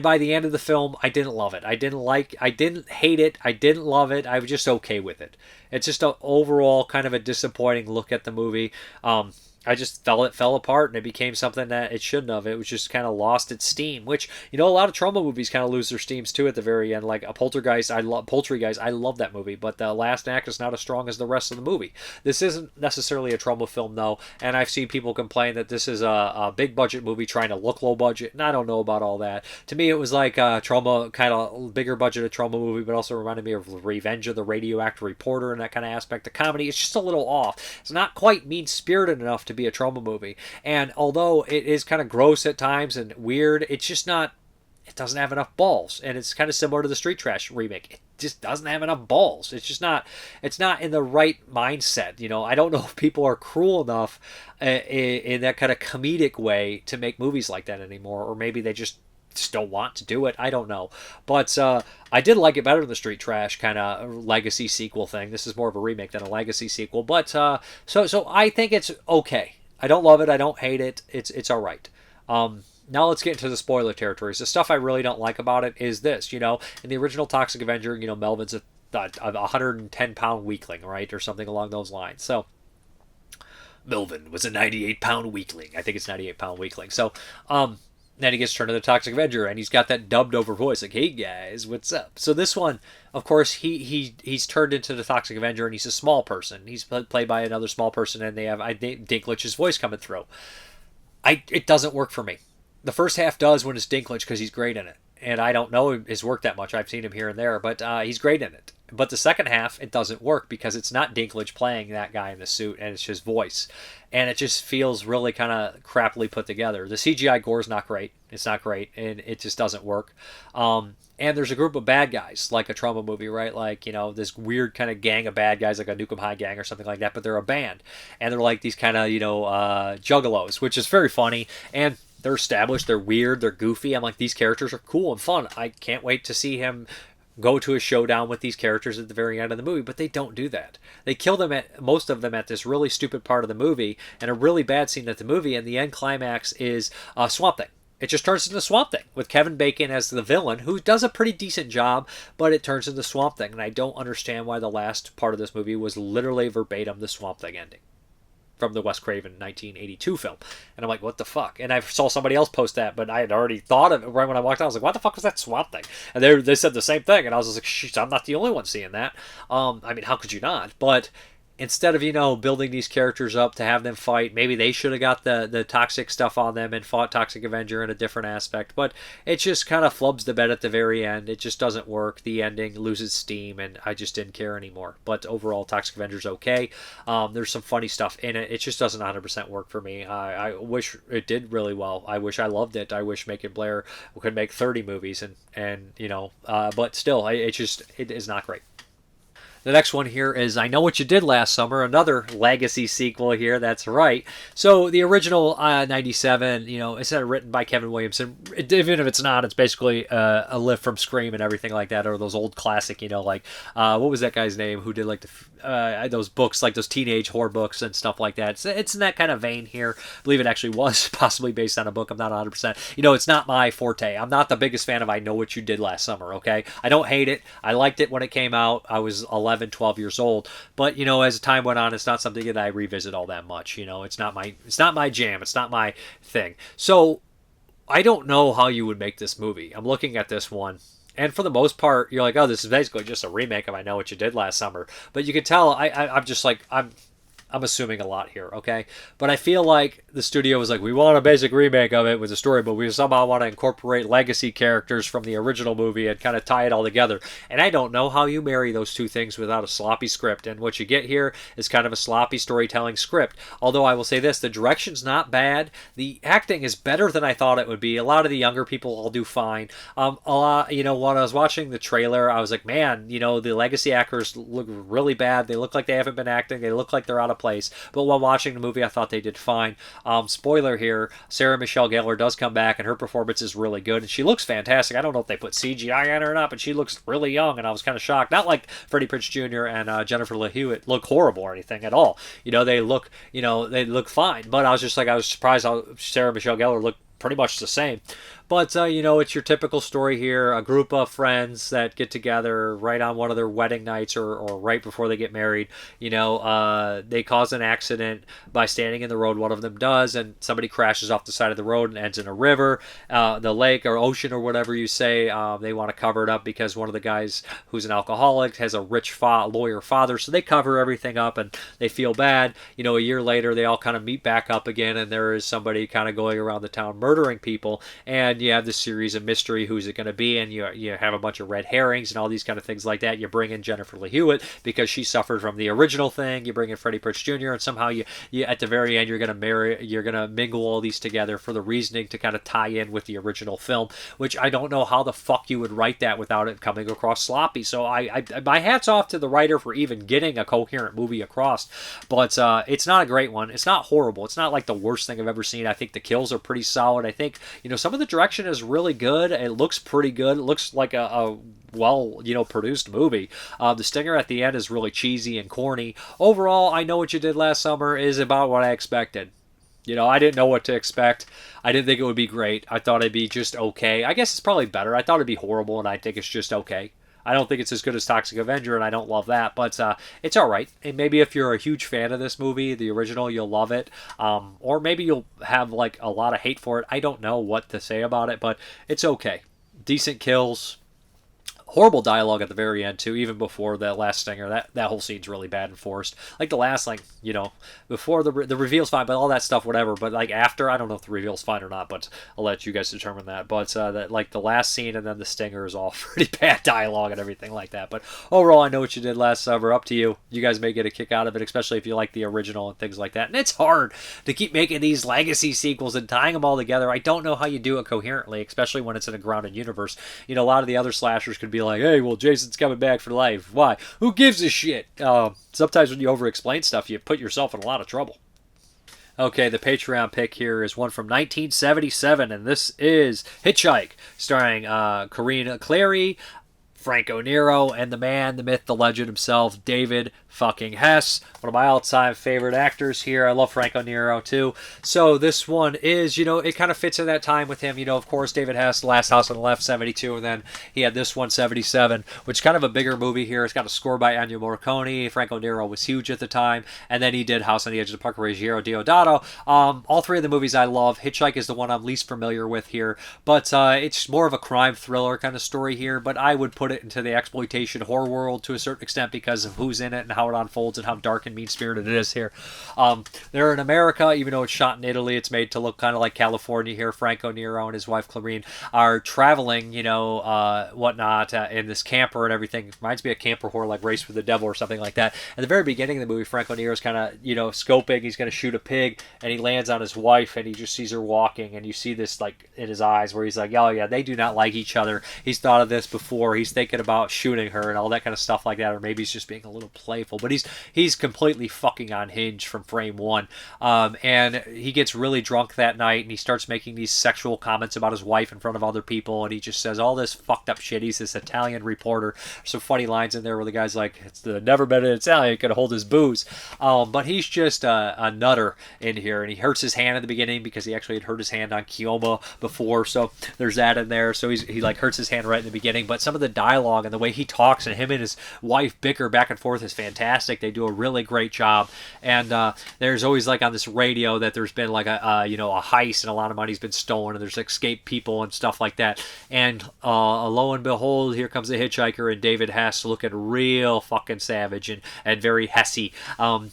by the end of the film, I didn't love it. I didn't hate it. I didn't love it. I was just okay with it. It's just an overall kind of a disappointing look at the movie. I just felt it fell apart, and it became something that it shouldn't have. It was just kind of lost its steam, which, you know, a lot of Troma movies kind of lose their steams too at the very end. Like a Poltergeist, I love that movie, but the last act is not as strong as the rest of the movie. This isn't necessarily a Troma film though, and I've seen people complain that this is a big budget movie trying to look low budget, and I don't know about all that. To me, it was like a Troma, kind of bigger budget of Troma movie, but also reminded me of Revenge of the Radioactive Reporter and that kind of aspect of comedy. It's just a little off. It's not quite mean-spirited enough to be a Troma movie, and although it is kind of gross at times and weird, it's just not, it doesn't have enough balls. And it's kind of similar to the Street Trash remake. It just doesn't have enough balls. It's just not, it's not in the right mindset. You know, I don't know if people are cruel enough in that kind of comedic way to make movies like that anymore, or maybe they just don't want to do it. I don't know. But I did like it better than the Street Trash kind of legacy sequel thing. This is more of a remake than a legacy sequel. But so I think it's okay. I don't love it. I don't hate it. It's all right. Now let's get into the spoiler territories. The stuff I really don't like about it is this. You know, in the original Toxic Avenger, you know, Melvin's a 110-pound weakling, right? Or something along those lines. So Melvin was a 98-pound weakling. I think it's 98-pound weakling. So, then he gets turned to the Toxic Avenger, and he's got that dubbed over voice, like, "Hey guys, what's up?" So this one, of course, he's turned into the Toxic Avenger, and he's a small person. He's played by another small person, and they have Dinklage's voice coming through. It doesn't work for me. The first half does when it's Dinklage, because he's great in it, and I don't know his work that much. I've seen him here and there, but he's great in it. But the second half, it doesn't work because it's not Dinklage playing that guy in the suit, and it's his voice. And it just feels really kind of crappily put together. The CGI gore is not great. It's not great, and it just doesn't work. And there's a group of bad guys, like a Troma movie, right? Like, you know, this weird kind of gang of bad guys, like a Nukem High gang or something like that, but they're a band. And they're like these kind of, you know, juggalos, which is very funny. And they're established, they're weird, they're goofy. I'm like, these characters are cool and fun. I can't wait to see him go to a showdown with these characters at the very end of the movie, but they don't do that. They kill them most of them at this really stupid part of the movie, and a really bad scene at the movie, and the end climax is Swamp Thing. it just turns into Swamp Thing with Kevin Bacon as the villain, who does a pretty decent job, but it turns into Swamp Thing. And I don't understand why the last part of this movie was literally verbatim the Swamp Thing ending from the Wes Craven 1982 film. And I'm like, what the fuck? And I saw somebody else post that, but I had already thought of it right when I walked out. I was like, what the fuck was that Swamp Thing? And they said the same thing. And I was like, shit, I'm not the only one seeing that. I mean, how could you not? But instead of, building these characters up to have them fight, maybe they should have got the toxic stuff on them and fought Toxic Avenger in a different aspect. But it just kind of flubs the bed at the very end. It just doesn't work. The ending loses steam, and I just didn't care anymore. But overall, Toxic Avenger's okay. There's some funny stuff in it. It just doesn't 100% work for me. I wish it did really well. I wish I loved it. I wish Macon Blair could make 30 movies, but still, it is not great. The next one here is I Know What You Did Last Summer, another legacy sequel here, that's right. So the original 97, it's written by Kevin Williamson. Even if it's not, it's basically a lift from Scream and everything like that, or those old classic, what was that guy's name who did like those books, like those teenage horror books and stuff like that. It's in that kind of vein here. I believe it actually was possibly based on a book. I'm not 100%. It's not my forte. I'm not the biggest fan of I Know What You Did Last Summer, okay? I don't hate it. I liked it when it came out. I was 11, 12 years old, but as time went on, it's not something that I revisit all that much. It's not my jam. It's not my thing. So I don't know how you would make this movie. I'm looking at this one, and for the most part, you're like, oh, this is basically just a remake of I Know What You Did Last Summer. But you can tell I'm just like I'm assuming a lot here, okay? But I feel like the studio was like, we want a basic remake of it with a story, but we somehow want to incorporate legacy characters from the original movie and kind of tie it all together. And I don't know how you marry those two things without a sloppy script. And what you get here is kind of a sloppy storytelling script. Although I will say this, the direction's not bad. The acting is better than I thought it would be. A lot of the younger people all do fine. A lot, when I was watching the trailer, I was like, man, the legacy actors look really bad. They look like they haven't been acting. They look like they're out of place. But while watching the movie, I thought they did fine. Spoiler here, Sarah Michelle Gellar does come back, and her performance is really good, and she looks fantastic. I don't know if they put CGI on her or not, but she looks really young, and I was kind of shocked. Not like Freddie Prinze Jr. and Jennifer Love Hewitt look horrible or anything at all. They look fine. But I was surprised how Sarah Michelle Gellar looked pretty much the same. But, it's your typical story here. A group of friends that get together right on one of their wedding nights or right before they get married. They cause an accident by standing in the road. One of them does, and somebody crashes off the side of the road and ends in a river, the lake or ocean or whatever you say. They want to cover it up because one of the guys who's an alcoholic has a rich lawyer father, so they cover everything up and they feel bad. A year later, they all kind of meet back up again, and there is somebody kind of going around the town murdering people, and you have this series of mystery, who's it going to be, and you have a bunch of red herrings and all these kind of things like that. You bring in Jennifer Love Hewitt because she suffered from the original thing. You bring in Freddie Prinze Jr. and somehow you at the very end you're going to mingle all these together for the reasoning to kind of tie in with the original film, which I don't know how the fuck you would write that without it coming across sloppy. So I my hat's off to the writer for even getting a coherent movie across, but it's not a great one. It's not horrible. It's not like the worst thing I've ever seen. I think the kills are pretty solid. I think some of the direction is really good. It looks pretty good. It looks like a well, produced movie. The stinger at the end is really cheesy and corny. Overall, I Know What You Did Last Summer is about what I expected. I didn't know what to expect. I didn't think it would be great. I thought it'd be just okay. I guess it's probably better. I thought it'd be horrible, and I think it's just okay. I don't think it's as good as Toxic Avenger, and I don't love that, but it's all right. And maybe if you're a huge fan of this movie, the original, you'll love it. Or maybe you'll have like a lot of hate for it. I don't know what to say about it, but it's okay. Decent kills. Horrible dialogue at the very end too, even before that last stinger. That whole scene's really bad and forced. Like the last, before the reveal's fine, but all that stuff, whatever. But like after, I don't know if the reveal's fine or not, but I'll let you guys determine that. But that like the last scene and then the stinger is all pretty bad dialogue and everything like that. But overall, I Know What You Did Last Summer. Up to you. You guys may get a kick out of it, especially if you like the original and things like that. And it's hard to keep making these legacy sequels and tying them all together. I don't know how you do it coherently, especially when it's in a grounded universe. A lot of the other slashers could be like, hey, well, Jason's coming back for life. Why? Who gives a shit? Sometimes when you over-explain stuff, you put yourself in a lot of trouble. Okay, the Patreon pick here is one from 1977, and this is Hitchhike, starring Corinne Clary, Franco Nero, and the man, the myth, the legend himself, David fucking Hess, one of my all-time favorite actors here. I love Franco Nero too. So this one is, it kind of fits in that time with him. Of course, David Hess, Last House on the Left, 72, and then he had this one, 77, which is kind of a bigger movie here. It's got a score by Ennio Morricone. Franco Nero was huge at the time, and then he did House on the Edge of the Park, Ruggiero Deodato. All three of the movies I love. Hitchhike is the one I'm least familiar with here, but it's more of a crime thriller kind of story here, but I would put it into the exploitation horror world to a certain extent because of who's in it and how it unfolds and how dark and mean-spirited it is here. They're in America, even though it's shot in Italy, it's made to look kind of like California here. Franco Nero and his wife Clarine are traveling, whatnot, in this camper and everything. It reminds me of camper horror like Race with the Devil or something like that. At the very beginning of the movie, Franco Nero's kind of, scoping, he's going to shoot a pig, and he lands on his wife, and he just sees her walking, and you see this, like, in his eyes, where he's like, oh yeah, they do not like each other. He's thought of this before. He's thinking about shooting her and all that kind of stuff like that, or maybe he's just being a little playful, but he's completely fucking unhinged from frame one. And he gets really drunk that night, and he starts making these sexual comments about his wife in front of other people, and he just says all this fucked up shit. He's this Italian reporter. Some funny lines in there where the guy's like, it's the never been an Italian, he could hold his booze. But he's just a nutter in here, and he hurts his hand in the beginning because he actually had hurt his hand on Kioma before, so there's that in there. So he like hurts his hand right in the beginning, but some of the dialogue and the way he talks and him and his wife bicker back and forth is fantastic. They do a really great job. And there's always like on this radio that there's been like a heist and a lot of money's been stolen and there's escaped people and stuff like that. And lo and behold, here comes the hitchhiker and David Hess looking real fucking savage and very Hessy.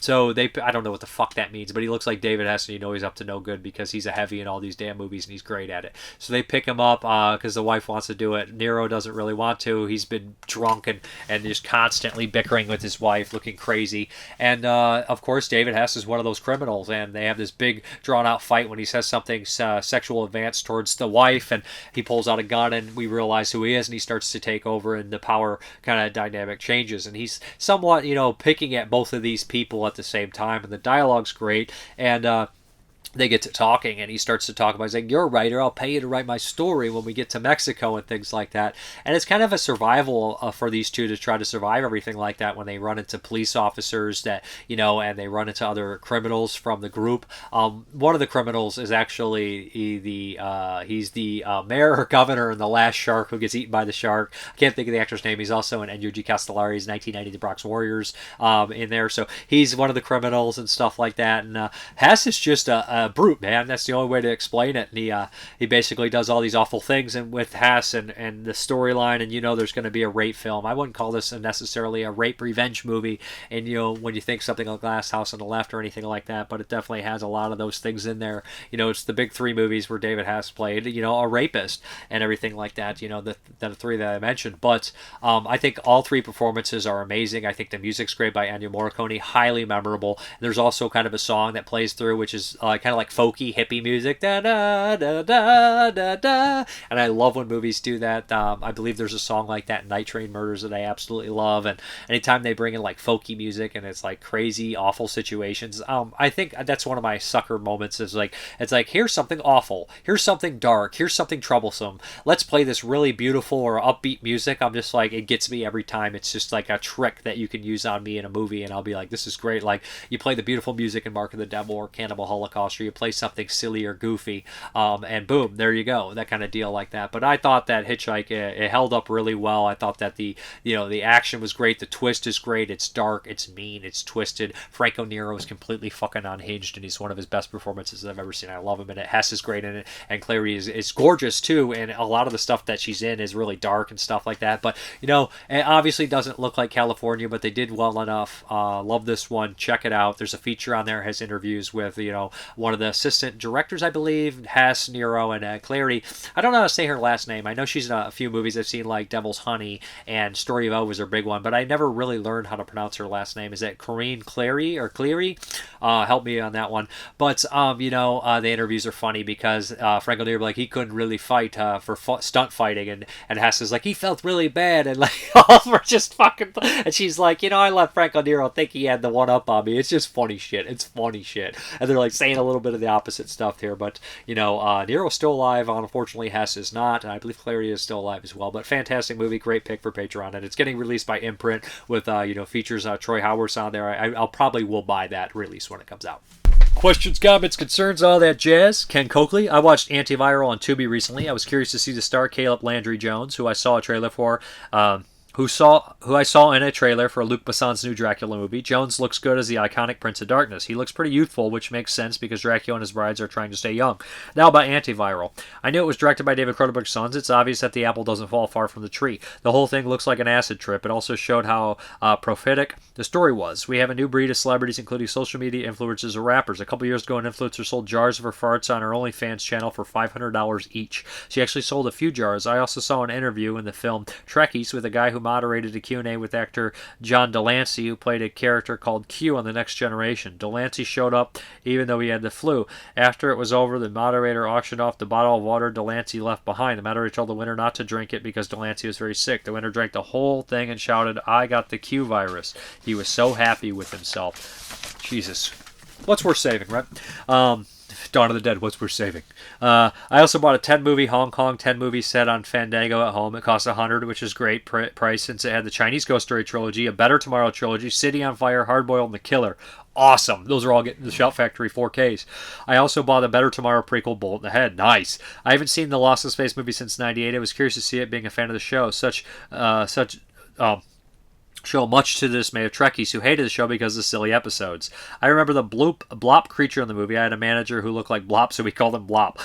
So I don't know what the fuck that means, but he looks like David Hess, and he's up to no good because he's a heavy in all these damn movies and he's great at it. So they pick him up because the wife wants to do it. Nero doesn't really want to. He's been drunk and just constantly bickering with his wife, looking crazy. And of course, David Hess is one of those criminals, and they have this big drawn out fight when he says something sexual advance towards the wife, and he pulls out a gun, and we realize who he is, and he starts to take over, and the power kind of dynamic changes, and he's somewhat picking at both of these people at the same time, and the dialogue's great. And they get to talking, and he starts to talk about, he's like, you're a writer, I'll pay you to write my story when we get to Mexico and things like that. And it's kind of a survival for these two to try to survive everything like that when they run into police officers that, and they run into other criminals from the group. One of the criminals is actually he's the mayor or governor in The Last Shark who gets eaten by the shark. I can't think of the actor's name. He's also in Ennio G. Castellari's 1990 The Bronx Warriors in there. So he's one of the criminals and stuff like that. And Hess is just a brute, man. That's the only way to explain it. And he basically does all these awful things, and with Hess and the storyline, and there's going to be a rape film. I wouldn't call this necessarily a rape revenge movie, and when you think something like Glass House on the Left or anything like that, but it definitely has a lot of those things in there. It's the big three movies where David Hess played a rapist and everything like that, the three that I mentioned. But I think all three performances are amazing. I think the music's great by Ennio Morricone, highly memorable. There's also kind of a song that plays through, which is kind of like folky hippie music, da da da da da da, and I love when movies do that. I believe there's a song like that in Night Train Murders that I absolutely love, and anytime they bring in like folky music and it's like crazy awful situations, I think that's one of my sucker moments. Is like, it's like, here's something awful, here's something dark, here's something troublesome, let's play this really beautiful or upbeat music. I'm just like, it gets me every time. It's just like a trick that you can use on me in a movie, and I'll be like, this is great. Like, you play the beautiful music in Mark of the Devil or Cannibal Holocaust, or you play something silly or goofy, and boom, there you go, that kind of deal like that. But I thought that Hitchhike, it held up really well. I thought that the action was great, the twist is great, it's dark, it's mean, it's twisted. Franco Nero is completely fucking unhinged, and he's one of his best performances I've ever seen. I love him in it. Hess is great in it, and Clary is gorgeous too, and a lot of the stuff that she's in is really dark and stuff like that. But it obviously doesn't look like California, but they did well enough. Love this one. Check it out. There's a feature on there, has interviews with one of the assistant directors, I believe, Hess, Nero, and Clary. I don't know how to say her last name. I know she's in a few movies I've seen, like Devil's Honey and Story of O was her big one, but I never really learned how to pronounce her last name. Is it Corinne Clary or Cleary? Help me on that one. But the interviews are funny because Franco Nero, like, he couldn't really fight for stunt fighting, and Hess is like, he felt really bad, and like all of them are just fucking, and she's like, I let Franco Nero think he had the one up on me. It's just funny shit. It's funny shit. And they're like saying a little little bit of the opposite stuff here, but, Nero's still alive. Unfortunately, Hess is not, and I believe Clary is still alive as well. But fantastic movie, great pick for Patreon, and it's getting released by Imprint with, features Troy Howarth on there. I'll probably will buy that release when it comes out. Questions, comments, concerns, all that jazz. Ken Coakley. I watched Antiviral on Tubi recently. I was curious to see the star Caleb Landry Jones, who I saw a trailer for. Who I saw in a trailer for Luc Besson's new Dracula movie. Jones looks good as the iconic Prince of Darkness. He looks pretty youthful, which makes sense because Dracula and his brides are trying to stay young. Now about Antiviral. I knew it was directed by David Cronenberg's sons. It's obvious that the apple doesn't fall far from the tree. The whole thing looks like an acid trip. It also showed how prophetic the story was. We have a new breed of celebrities, including social media influencers or rappers. A couple years ago, an influencer sold jars of her farts on her OnlyFans channel for $500 each. She actually sold a few jars. I also saw an interview in the film Trekkies with a guy who moderated a Q&A with actor John Delancey, who played a character called Q on The Next Generation. Delancey showed up even though he had the flu. After it was over, the moderator auctioned off the bottle of water Delancey left behind. The moderator told the winner not to drink it because Delancey was very sick. The winner drank the whole thing and shouted, "I got the Q virus." He was so happy with himself. Jesus. What's worth saving, right? Dawn of the Dead, what's worth saving? I also bought a 10-movie Hong Kong 10-movie set on Fandango at home. It cost $100, which is great price since it had the Chinese Ghost Story trilogy, a Better Tomorrow trilogy, City on Fire, Hardboiled, and The Killer. Awesome. Those are all getting the Shout Factory 4Ks. I also bought a Better Tomorrow prequel, Bullet in the Head. Nice. I haven't seen the Lost in Space movie since '98. I was curious to see it, being a fan of the show. Show much to the dismay of Trekkies who hated the show because of the silly episodes. I remember the Blop creature in the movie. I had a manager who looked like Blop, so we called him Blop.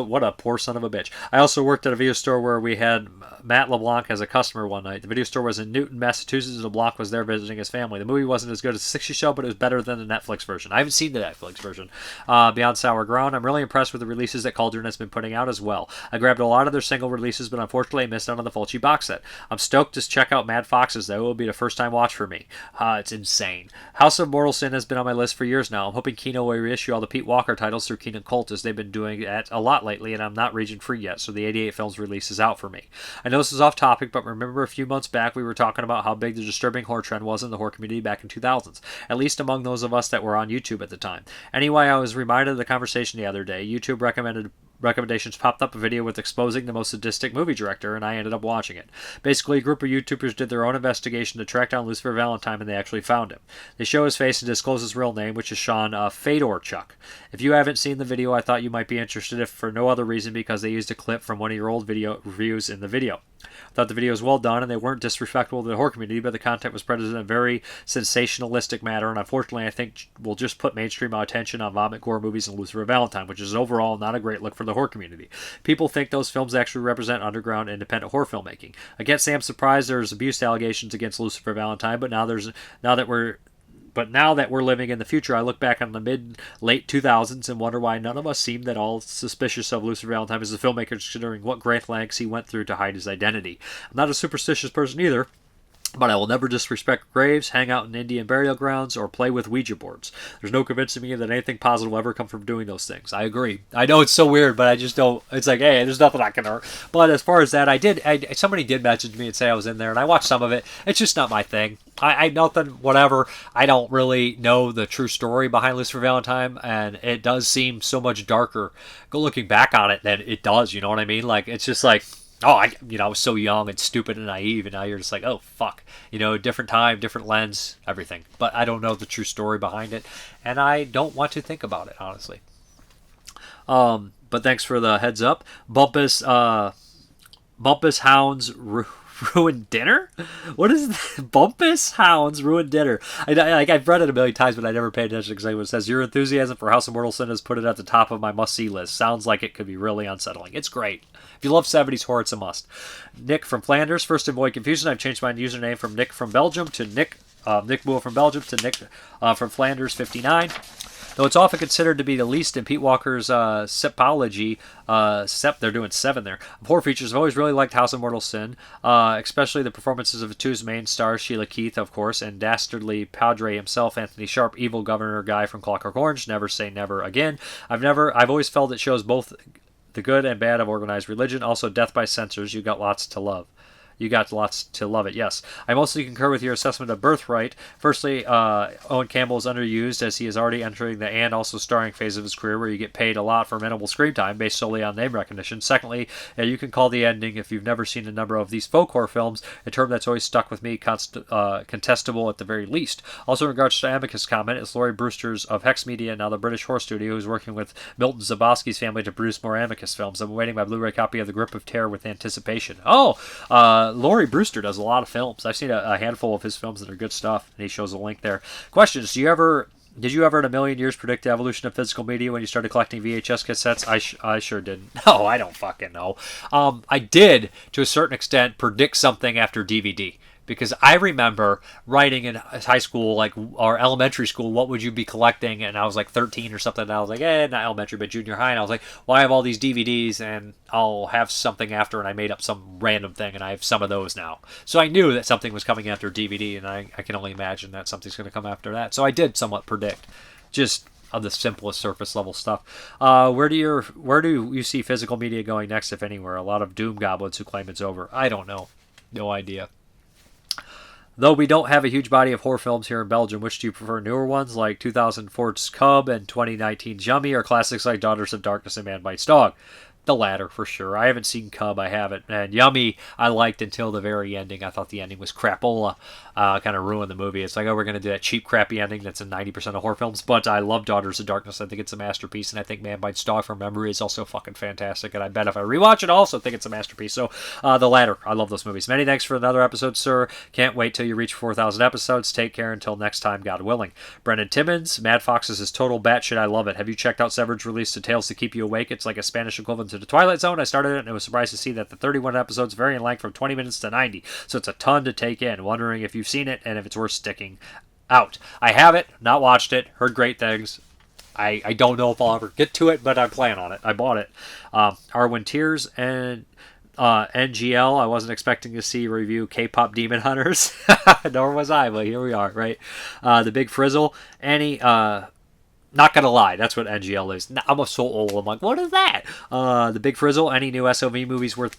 What a poor son of a bitch. I also worked at a video store where we had Matt LeBlanc as a customer one night. The video store was in Newton, Massachusetts, and LeBlanc was there visiting his family. The movie wasn't as good as the '60s show, but it was better than the Netflix version. I haven't seen the Netflix version. Beyond Sour Ground, I'm really impressed with the releases that Cauldron has been putting out as well. I grabbed a lot of their single releases, but unfortunately I missed out on the Fulci box set. I'm stoked to check out Mad Foxes, though. It will be the first time watch for me. It's insane. House of Mortal Sin has been on my list for years now. I'm hoping Kino will reissue all the Pete Walker titles through Kino Cult, as they've been doing that a lot lately, and I'm not region free yet, so the 88 Films release is out for me. I know this is off topic, but remember a few months back we were talking about how big the disturbing horror trend was in the horror community back in 2000s, at least among those of us that were on YouTube at the time. Anyway, I was reminded of the conversation the other day. YouTube recommendations popped up a video with exposing the most sadistic movie director, and I ended up watching it. Basically, a group of YouTubers did their own investigation to track down Lucifer Valentine, and they actually found him. They show his face and disclose his real name, which is Sean Fedorchuk. If you haven't seen the video, I thought you might be interested, if for no other reason because they used a clip from one of your old video reviews in the video. I thought the video was well done, and they weren't disrespectful to the horror community, but the content was presented in a very sensationalistic manner, and unfortunately I think will just put mainstream attention on vomit gore movies and Lucifer Valentine, which is overall not a great look for the horror community. People think those films actually represent underground independent horror filmmaking. I can't say I'm surprised there's abuse allegations against Lucifer Valentine, but now that we're living in the future, I look back on the mid-late 2000s and wonder why none of us seemed at all suspicious of Lucifer Valentine as a filmmaker, considering what great lengths he went through to hide his identity. I'm not a superstitious person either, but I will never disrespect graves, hang out in Indian burial grounds, or play with Ouija boards. There's no convincing me that anything positive will ever come from doing those things. I agree. I know it's so weird, but I just don't. It's like, hey, there's nothing I can hurt. But as far as that, somebody did message me and say I was in there, and I watched some of it. It's just not my thing. I nothing, whatever. I don't really know the true story behind Lucifer Valentine, and it does seem so much darker looking back on it than it does. You know what I mean? Like, it's just like, I was so young and stupid and naive, and now you're just like, oh, fuck. Different time, different lens, everything. But I don't know the true story behind it, and I don't want to think about it, honestly. But thanks for the heads up. Bumpus Hounds Ruined Dinner? What is that? Bumpus Hounds Ruined Dinner. I've read it a million times, but I never paid attention because it says, your enthusiasm for House of Mortal Sin has put it at the top of my must-see list. Sounds like it could be really unsettling. It's great. If you love 70s horror, it's a must. Nick from Flanders. First, to avoid confusion, I've changed my username from Nick from Belgium to Nick Boole from Belgium to Nick from Flanders 59. Though it's often considered to be the least in Pete Walker's sepology, they're doing 7 there. Horror features, I've always really liked House of Mortal Sin, especially the performances of the two's main stars, Sheila Keith, of course, and dastardly Padre himself, Anthony Sharp, evil governor guy from Clockwork Orange. Never say never again. I've always felt it shows both the good and bad of organized religion. Also, death by censors. You got lots to love. You got lots to love it. Yes, I mostly concur with your assessment of Birthright. Firstly, Owen Campbell is underused as he is already entering the and also starring phase of his career where you get paid a lot for minimal screen time based solely on name recognition. Secondly, you can call the ending, if you've never seen a number of these folk horror films, a term that's always stuck with me, contestable at the very least. Also, in regards to Amicus comment, it's Laurie Brewster's of Hex Media, now the British horror studio, who's working with Milton Zabowski's family to produce more Amicus films. I'm awaiting my Blu-ray copy of The Grip of Terror with anticipation. Laurie Brewster does a lot of films. I've seen a handful of his films that are good stuff, and he shows a link there. Questions: did you ever in a million years predict the evolution of physical media when you started collecting VHS cassettes? I sure didn't. No, I don't fucking know. I did, to a certain extent, predict something after DVD. Because I remember writing in high school, or elementary school, what would you be collecting? And I was like 13 or something. And I was like, not elementary, but junior high. And I was like, well, I have all these DVDs, and I'll have something after. And I made up some random thing, and I have some of those now. So I knew that something was coming after DVD, and I can only imagine that something's going to come after that. So I did somewhat predict, just of the simplest surface level stuff. Where do you see physical media going next, if anywhere? A lot of doom goblins who claim it's over. I don't know. No idea. Though we don't have a huge body of horror films here in Belgium, which do you prefer, newer ones like 2004's Cub and 2019's Yummy, or classics like Daughters of Darkness and Man Bites Dog? The latter, for sure. I haven't seen Cub, I haven't. And Yummy, I liked until the very ending. I thought the ending was crapola. Kind of ruined the movie. It's like, we're going to do that cheap, crappy ending that's in 90% of horror films. But I love Daughters of Darkness. I think it's a masterpiece. And I think Man Bites Dog from memory is also fucking fantastic. And I bet if I rewatch it, I also think it's a masterpiece. So, the latter. I love those movies. Many thanks for another episode, sir. Can't wait till you reach 4,000 episodes. Take care until next time, God willing. Brendan Timmons, Mad Foxes is total batshit. I love it. Have you checked out Severed's release of Tales to Keep You Awake? It's like a Spanish equivalent to The Twilight Zone. I started it and I was surprised to see that the 31 episodes vary in length from 20 minutes to 90. So it's a ton to take in. Wondering if you've seen it and if it's worth sticking out. I have it, not watched it, heard great things. I don't know if I'll ever get to it, but I plan on it. I bought it. Arwen Tears and NGL. I wasn't expecting to see review K-pop Demon Hunters. Nor was I, but here we are, right? The Big Frizzle. Annie, not gonna lie, that's what NGL is. I'm so old. I'm like, what is that? The Big Frizzle. Any new SOV movies worth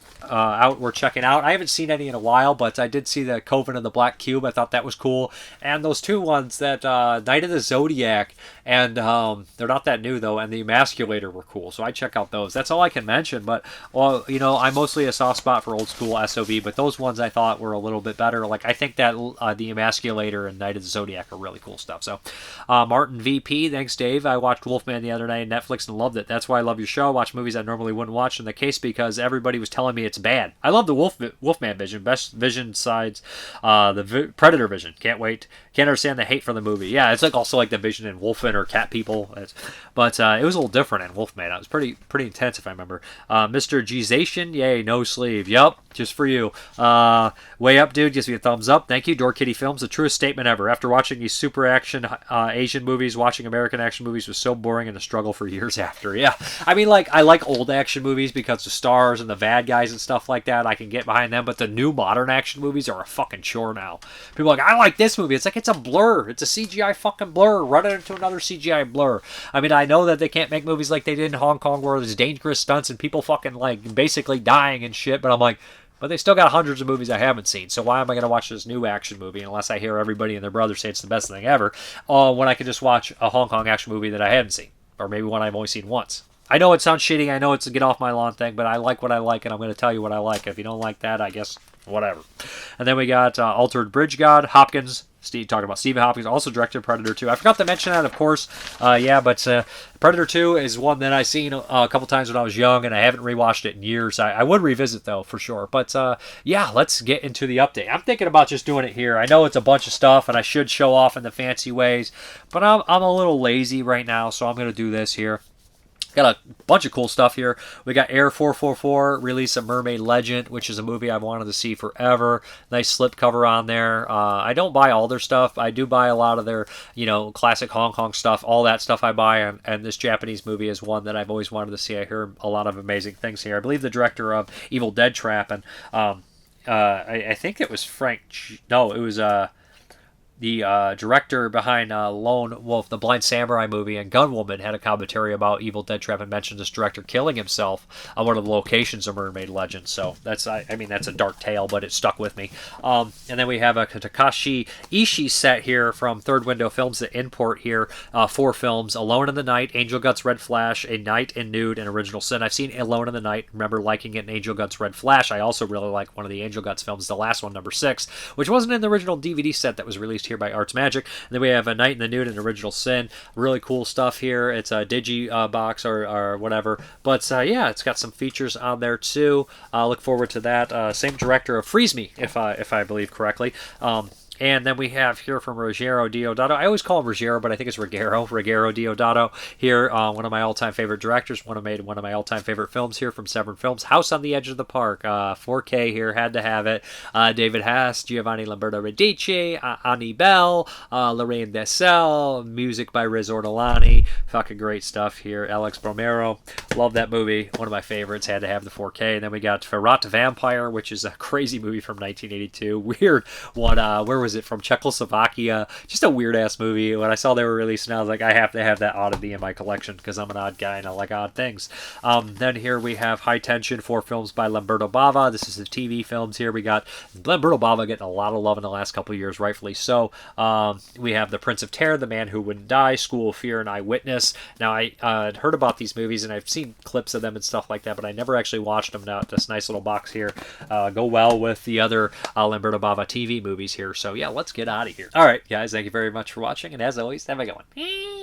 checking out? I haven't seen any in a while, but I did see the Coven of the Black Cube. I thought that was cool. And those two ones, that Night of the Zodiac, and they're not that new though, and the Emasculator were cool. So I check out those. That's all I can mention. But I'm mostly a soft spot for old school SOV, but those ones I thought were a little bit better. Like I think that the Emasculator and Night of the Zodiac are really cool stuff. So Martin VP, thanks Dave. I watched Wolfman the other night on Netflix and loved it. That's why I love your show. I watch movies I normally wouldn't watch in the case because everybody was telling me it's bad. I love the Wolfman vision. Best vision sides Predator vision. Can't wait. Can't understand the hate for the movie. Yeah, it's also like the vision in Wolfen or Cat People. But it was a little different in Wolfman. It was pretty intense if I remember. Mr. Gzation, yay, no sleeve. Yup, just for you. Way up, dude. Gives me a thumbs up. Thank you. Door Kitty Films, the truest statement ever. After watching these super action Asian movies, watching American action movies was so boring and a struggle for years after. Yeah, I mean, I like old action movies because the stars and the bad guys and stuff like that, I can get behind them, but the new modern action movies are a fucking chore now. People are like, I like this movie. It's like, it's a blur. It's a CGI fucking blur. Run it into another CGI blur. I mean, I know that they can't make movies like they did in Hong Kong where there's dangerous stunts and people fucking basically dying and shit, but I'm like, but they still got hundreds of movies I haven't seen, so why am I going to watch this new action movie unless I hear everybody and their brother say it's the best thing ever, when I can just watch a Hong Kong action movie that I haven't seen, or maybe one I've only seen once. I know it sounds shitty, I know it's a get off my lawn thing, but I like what I like, and I'm going to tell you what I like. If you don't like that, I guess whatever. And then we got Altered Bridge God, Hopkins, Steve talking about Stephen Hopkins, also directed Predator 2. I forgot to mention that, of course. But Predator 2 is one that I've seen a couple times when I was young, and I haven't rewatched it in years. I would revisit, though, for sure. But, let's get into the update. I'm thinking about just doing it here. I know it's a bunch of stuff, and I should show off in the fancy ways, but I'm a little lazy right now, so I'm going to do this here. Got a bunch of cool stuff here. We got Air 444, release of Mermaid Legend, which is a movie I've wanted to see forever. Nice slipcover on there. I don't buy all their stuff. I do buy a lot of their, classic Hong Kong stuff. All that stuff I buy, and this Japanese movie is one that I've always wanted to see. I hear a lot of amazing things here. I believe the director of Evil Dead Trap, and I think it was Frank. No, it was the director behind Lone Wolf, the Blind Samurai movie, and Gunwoman had a commentary about Evil Dead Trap and mentioned this director killing himself on one of the locations of Mermaid Legend. So that's, I mean, that's a dark tale, but it stuck with me. And then we have a Takashi Ishii set here from Third Window Films, the import here. 4 films: Alone in the Night, Angel Guts, Red Flash, A Night in Nude, and Original Sin. I've seen Alone in the Night. Remember liking it in Angel Guts, Red Flash. I also really like one of the Angel Guts films, the last one, number 6, which wasn't in the original DVD set that was released here by Arts Magic. And then we have A Night in the Nude and Original Sin. Really cool stuff here. It's a digi box or whatever. But yeah, it's got some features on there too. Look forward to that. Same director of Freeze Me, if I believe correctly. And then we have here from Rogero Deodato. I always call him Rogero, but I think it's Rogero Deodato. Here, one of my all-time favorite directors. One of my all-time favorite films here from Severn Films. House on the Edge of the Park. 4K here, had to have it. David Hess, Giovanni Lamberto Radici, Ani Bell, Lorraine Dessel. Music by Riz Ortolani. Fucking great stuff here. Alex Bromero. Love that movie. One of my favorites. Had to have the 4K. And then we got Ferat Vampire, which is a crazy movie from 1982. Weird one. Where was it from? Czechoslovakia. Just a weird ass movie. When I saw they were releasing, I was like, I have to have that oddity in my collection because I'm an odd guy and I like odd things. Then here we have High Tension, 4 films by Lamberto Bava. This is the TV films here. We got Lamberto Bava getting a lot of love in the last couple of years, rightfully so. We have The Prince of Terror, The Man Who Wouldn't Die, School of Fear, and Eyewitness. Now, I had heard about these movies and I've seen clips of them and stuff like that, but I never actually watched them. Now, this nice little box here go well with the other Lamberto Bava TV movies here. So yeah, let's get out of here. All right, guys, thank you very much for watching, and as always, have a good one.